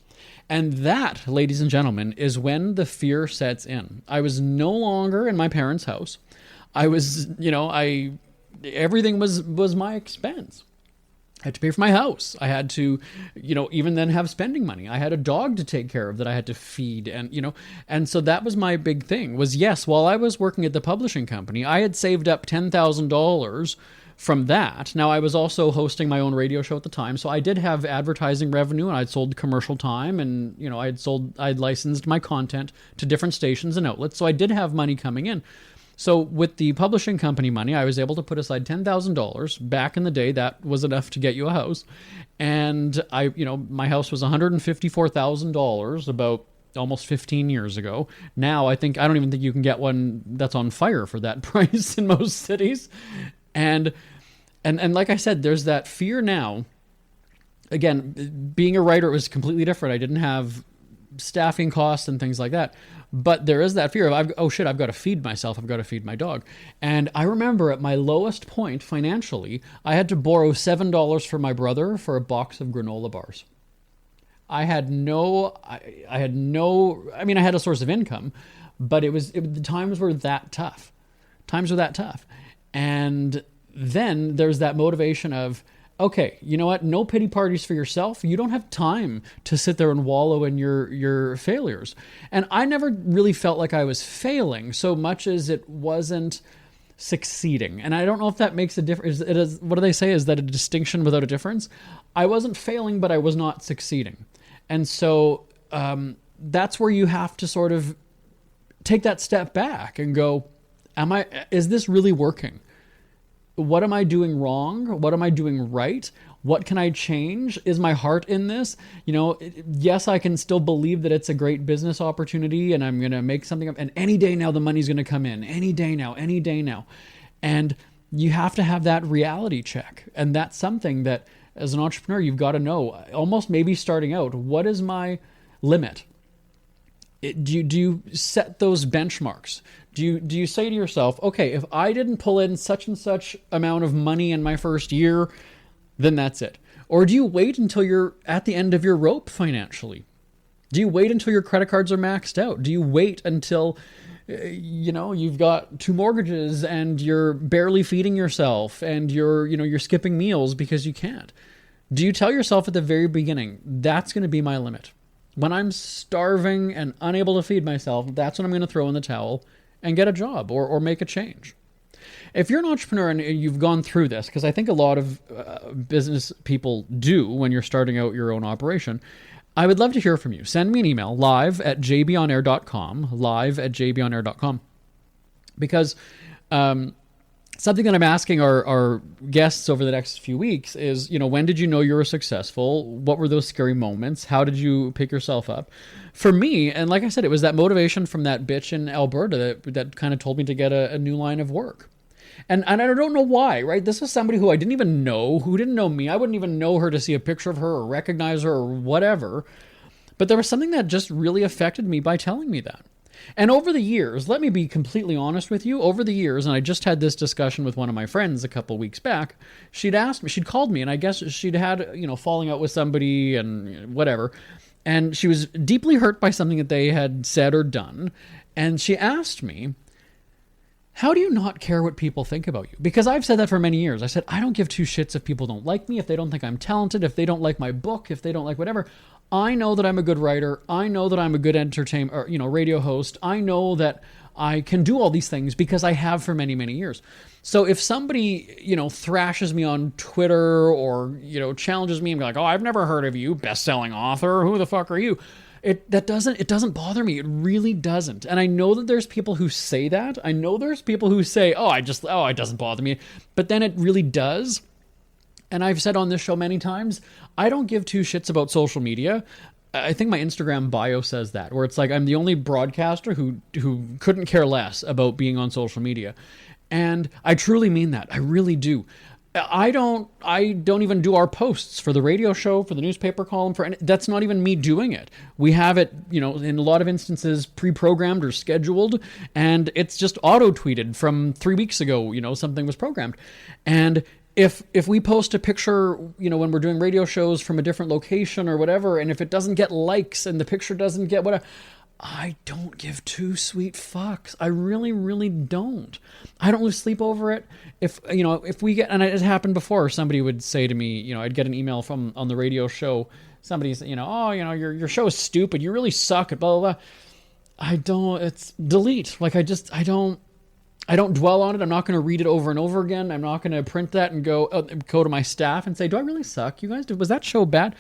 And that, ladies and gentlemen, is when the fear sets in. I was no longer in my parents' house. I was, everything was my expense. I had to pay for my house. I had to, even then have spending money. I had a dog to take care of that I had to feed. And so that was my big thing was, yes, while I was working at the publishing company, I had saved up $10,000 from that. Now, I was also hosting my own radio show at the time. So I did have advertising revenue, and I'd sold commercial time, and, I'd licensed my content to different stations and outlets. So I did have money coming in. So with the publishing company money, I was able to put aside $10,000. Back in the day, that was enough to get you a house. And my house was $154,000 about almost 15 years ago. Now I don't even think you can get one that's on fire for that price in most cities. And like I said, there's that fear now. Again, being a writer was completely different. I didn't have staffing costs and things like that. But there is that fear of, I've got to feed myself. I've got to feed my dog. And I remember at my lowest point financially, I had to borrow $7 from my brother for a box of granola bars. I had a source of income, but the times were that tough. And then there's that motivation of, okay, you know what? No pity parties for yourself. You don't have time to sit there and wallow in your failures. And I never really felt like I was failing so much as it wasn't succeeding. And I don't know if that makes a difference. What do they say? Is that a distinction without a difference? I wasn't failing, but I was not succeeding. And so that's where you have to sort of take that step back and go, is this really working? What am I doing wrong? What am I doing right? What can I change? Is my heart in this? Yes, I can still believe that it's a great business opportunity and I'm going to make something up. And any day now, the money's going to come in. Any day now. And you have to have that reality check. And that's something that as an entrepreneur, you've got to know, almost maybe starting out, what is my limit? Do you set those benchmarks? Do you say to yourself, okay, if I didn't pull in such and such amount of money in my first year, then that's it? Or do you wait until you're at the end of your rope financially? Do you wait until your credit cards are maxed out? Do you wait until, you've got 2 mortgages and you're barely feeding yourself and you're skipping meals because you can't? Do you tell yourself at the very beginning, that's going to be my limit? When I'm starving and unable to feed myself, that's when I'm going to throw in the towel and get a job or make a change. If you're an entrepreneur and you've gone through this, because I think a lot of business people do when you're starting out your own operation, I would love to hear from you. Send me an email, live@jbonair.com, because something that I'm asking our guests over the next few weeks is, when did you know you were successful? What were those scary moments? How did you pick yourself up? For me, and like I said, it was that motivation from that bitch in Alberta that kind of told me to get a new line of work. And I don't know why, right? This was somebody who I didn't even know, who didn't know me. I wouldn't even know her to see a picture of her or recognize her or whatever. But there was something that just really affected me by telling me that. And over the years, let me be completely honest with you, over the years, and I just had this discussion with one of my friends a couple weeks back, she'd called me, and I guess she'd had, falling out with somebody and whatever, and she was deeply hurt by something that they had said or done, and she asked me, how do you not care what people think about you? Because I've said that for many years. I said, I don't give 2 shits if people don't like me, if they don't think I'm talented, if they don't like my book, if they don't like whatever. I know that I'm a good writer. I know that I'm a good radio host. I know that I can do all these things because I have for many, many years. So if somebody, thrashes me on Twitter or, challenges me and be like, oh, I've never heard of you, best-selling author, who the fuck are you? It doesn't bother me. It really doesn't. And I know that there's people who say that. I know there's people who say, it doesn't bother me. But then it really does. And I've said on this show many times, I don't give 2 shits about social media. I think my Instagram bio says that, where it's like I'm the only broadcaster who couldn't care less about being on social media. And I truly mean that. I really do. I don't even do our posts for the radio show, for the newspaper column, that's not even me doing it. We have it, in a lot of instances pre-programmed or scheduled, and it's just auto-tweeted from 3 weeks ago, something was programmed. And if we post a picture, when we're doing radio shows from a different location or whatever, and if it doesn't get likes and the picture doesn't get whatever, I don't give 2 sweet fucks. I really, really don't. I don't lose sleep over it. If we get, and it happened before, somebody would say to me, I'd get an email from on the radio show, somebody's, your show is stupid. You really suck at blah, blah, blah. It's delete. Like I don't dwell on it. I'm not going to read it over and over again. I'm not going to print that and go to my staff and say, do I really suck? You guys, was that show bad?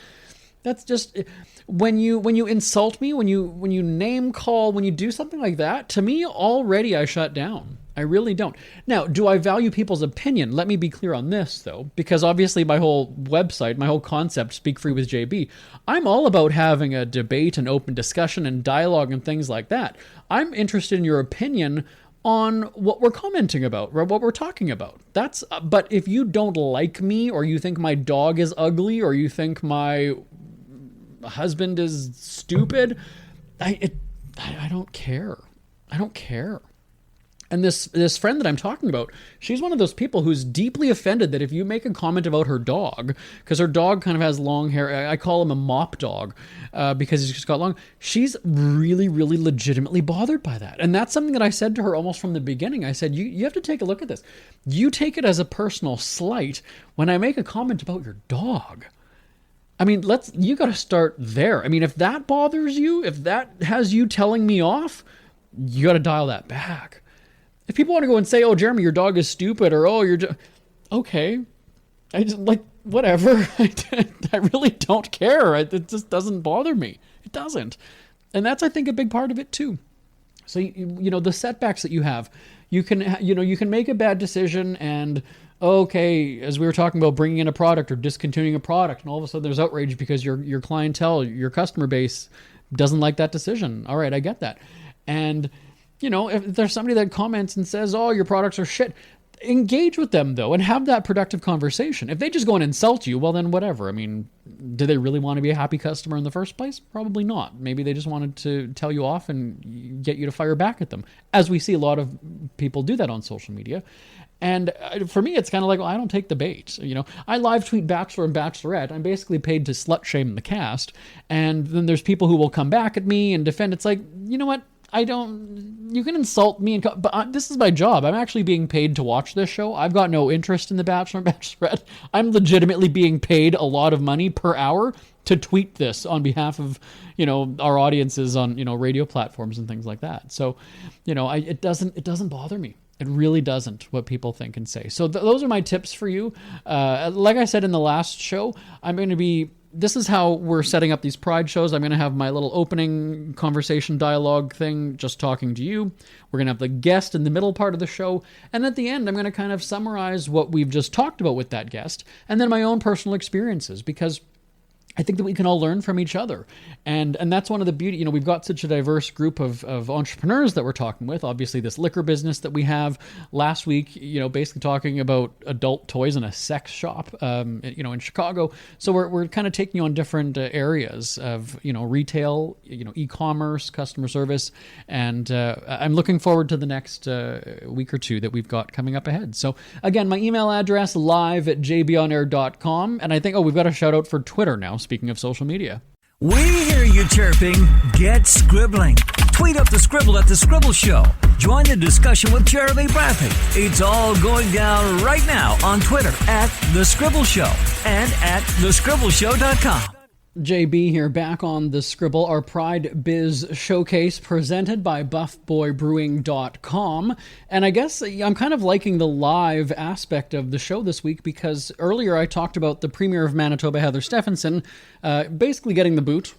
That's just, when you insult me, when you name call, when you do something like that, to me, already I shut down. I really don't. Now, do I value people's opinion? Let me be clear on this, though, because obviously my whole website, my whole concept, Speak Free with JB, I'm all about having a debate and open discussion and dialogue and things like that. I'm interested in your opinion on what we're commenting about, or what we're talking about. But if you don't like me, or you think my dog is ugly, or you think my husband is stupid, I don't care. I don't care. And this friend that I'm talking about, she's one of those people who's deeply offended that if you make a comment about her dog, because her dog kind of has long hair, I call him a mop dog, because he's just got long, she's really, really legitimately bothered by that. And that's something that I said to her almost from the beginning. I said, you have to take a look at this. You take it as a personal slight when I make a comment about your dog. I mean, you got to start there. I mean, if that bothers you, if that has you telling me off, you got to dial that back. If people want to go and say, oh, Jeremy, your dog is stupid, or, oh, okay. I just, whatever. I really don't care. It just doesn't bother me. It doesn't. And that's, I think, a big part of it, too. So, the setbacks that you have, you can make a bad decision and, okay, as we were talking about bringing in a product or discontinuing a product, and all of a sudden there's outrage because your clientele, your customer base doesn't like that decision. All right, I get that. And, if there's somebody that comments and says, oh, your products are shit, Engage with them, though, and have that productive conversation. If they just go and insult you, well, then whatever. I mean, do they really want to be a happy customer in the first place? Probably not. Maybe they just wanted to tell you off and get you to fire back at them, as we see a lot of people do that on social media. And for me, it's kind of like, well, I don't take the bait. I live tweet Bachelor and Bachelorette. I'm basically paid to slut shame the cast. And then there's people who will come back at me and defend. It's like, you know what? You can insult me, but this is my job. I'm actually being paid to watch this show. I've got no interest in the Bachelor and Bachelorette. I'm legitimately being paid a lot of money per hour to tweet this on behalf of, our audiences on, radio platforms and things like that. So, it doesn't bother me. It really doesn't, what people think and say. So those are my tips for you. Like I said in the last show, this is how we're setting up these Pride shows. I'm going to have my little opening conversation dialogue thing, just talking to you. We're going to have the guest in the middle part of the show. And at the end, I'm going to kind of summarize what we've just talked about with that guest, and then my own personal experiences, because I think that we can all learn from each other. And that's one of the beauty, we've got such a diverse group of entrepreneurs that we're talking with. Obviously, this liquor business that we have last week, basically talking about adult toys in a sex shop, in Chicago. So we're kind of taking you on different areas of, retail, e-commerce, customer service. And I'm looking forward to the next week or two that we've got coming up ahead. So again, my email address, live@jbonair.com. And I think, we've got a shout out for Twitter now. Speaking of social media. We hear you chirping. Get scribbling. Tweet up the Scribble at The Scribble Show. Join the discussion with Jeremy Bradley. It's all going down right now on Twitter at The Scribble Show and at thescribbleshow.com. JB here, back on the Scribble, our Pride Biz Showcase presented by buffboybrewing.com. And I guess I'm kind of liking the live aspect of the show this week, because earlier I talked about the Premier of Manitoba, Heather Stephenson, basically getting the boot,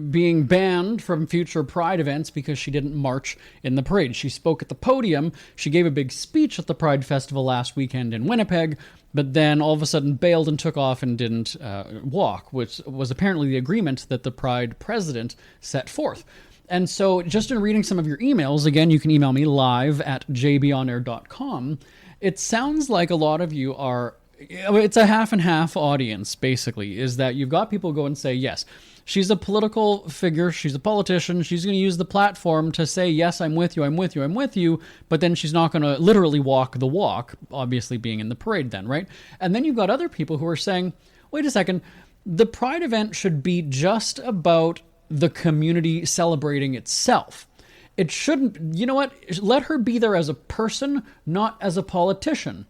being banned from future Pride events because she didn't march in the parade. She spoke at the podium. She gave a big speech at the Pride Festival last weekend in Winnipeg, but then all of a sudden bailed and took off and didn't walk, which was apparently the agreement that the Pride president set forth. And so just in reading some of your emails, again, you can email me live@jbonair.com. It sounds like a lot of you are, it's a half and half audience, basically, is that you've got people go and say, yes, she's a political figure, she's a politician, she's going to use the platform to say, yes, I'm with you, I'm with you, I'm with you, but then she's not going to literally walk the walk, obviously being in the parade then, right? And then you've got other people who are saying, wait a second, the Pride event should be just about the community celebrating itself. It shouldn't, you know what, let her be there as a person, not as a politician.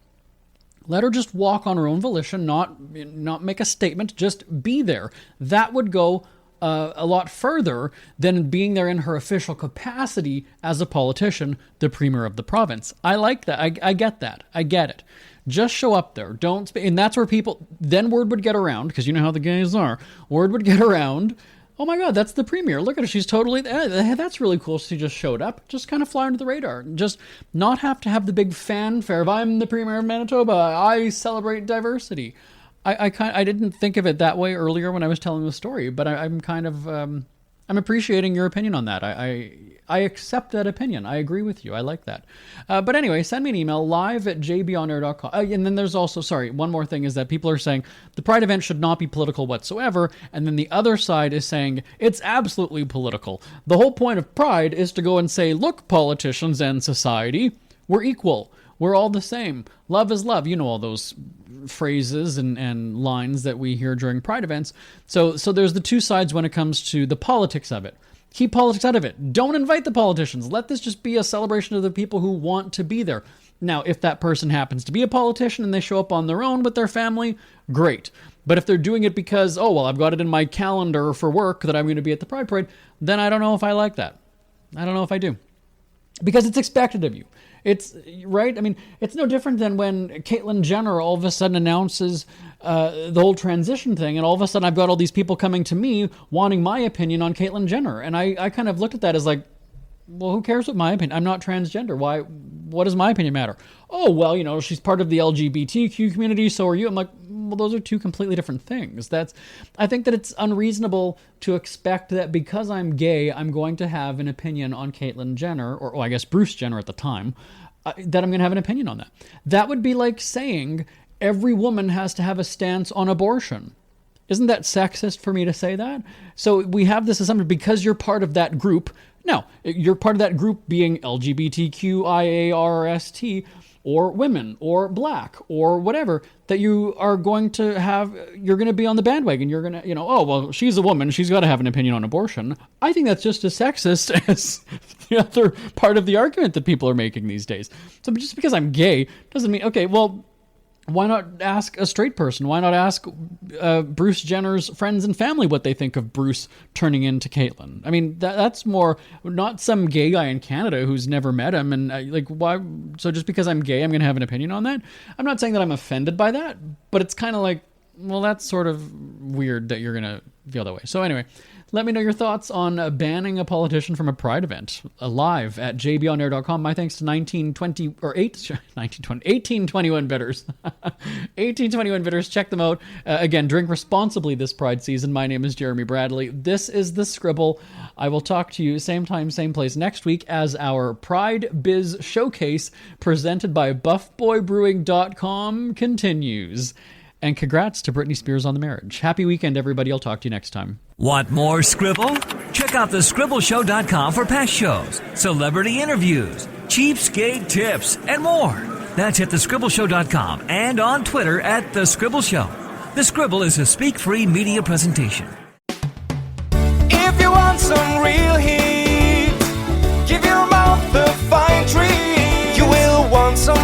Let her just walk on her own volition, not make a statement, just be there. That would go a lot further than being there in her official capacity as a politician, the premier of the province. I like that. I get that. I get it. Just show up there. And that's where people, then word would get around, because you know how the gays are. Word would get around. Oh my God, that's the premier. Look at her. She's totally, that's really cool. She just showed up. Just kind of fly under the radar. Just not have to have the big fanfare of, I'm the premier of Manitoba, I celebrate diversity. I didn't think of it that way earlier when I was telling the story, but I'm kind of, I'm appreciating your opinion on that. I accept that opinion. I agree with you. I like that. But anyway, send me an email, live@jbonair.com. And then there's also, one more thing is that people are saying the Pride event should not be political whatsoever. And then the other side is saying it's absolutely political. The whole point of Pride is to go and say, look, politicians and society, we're equal. We're all the same. Love is love. You know all those phrases and lines that we hear during Pride events. So there's the two sides when it comes to the politics of it. Keep politics out of it. Don't invite the politicians. Let this just be a celebration of the people who want to be there. Now, if that person happens to be a politician and they show up on their own with their family, great. But if they're doing it because, I've got it in my calendar for work that I'm going to be at the Pride Parade, then I don't know if I like that. I don't know if I do. Because it's expected of you. It's right. I mean, it's no different than when Caitlyn Jenner all of a sudden announces the whole transition thing, and all of a sudden I've got all these people coming to me wanting my opinion on Caitlyn Jenner, and I kind of looked at that as like, well, who cares what my opinion? I'm not transgender. Why? What does my opinion matter? Oh, well, she's part of the LGBTQ community, so are you. I'm like, well, those are two completely different things. I think that it's unreasonable to expect that because I'm gay, I'm going to have an opinion on Caitlyn Jenner, or I guess Bruce Jenner at the time, that I'm going to have an opinion on that. That would be like saying every woman has to have a stance on abortion. Isn't that sexist for me to say that? So we have this assumption because you're part of that group. No, you're part of that group being LGBTQIARST or women or black or whatever, that you're going to be on the bandwagon. You're going to, oh, well, she's a woman. She's got to have an opinion on abortion. I think that's just as sexist as the other part of the argument that people are making these days. So just because I'm gay doesn't mean, okay, well, why not ask a straight person? Why not ask Bruce Jenner's friends and family what they think of Bruce turning into Caitlyn? I mean, that's more, not some gay guy in Canada who's never met him. And why? So just because I'm gay, I'm going to have an opinion on that? I'm not saying that I'm offended by that, but it's kind of like, well, that's sort of weird that you're going to feel that way. So anyway, let me know your thoughts on banning a politician from a Pride event live at jbonair.com. My thanks to 1821 bidders. 1821 bidders. Check them out. Again, drink responsibly this Pride season. My name is Jeremy Bradley. This is The Scribble. I will talk to you same time, same place next week as our Pride Biz Showcase presented by buffboybrewing.com continues. And congrats to Britney Spears on the marriage. Happy weekend, everybody. I'll talk to you next time. Want more Scribble? Check out thescribbleshow.com for past shows, celebrity interviews, cheapskate tips, and more. That's at thescribbleshow.com and on Twitter at The Scribble Show. The Scribble is a speak-free media presentation. If you want some real heat, give your mouth a fine treat. You will want some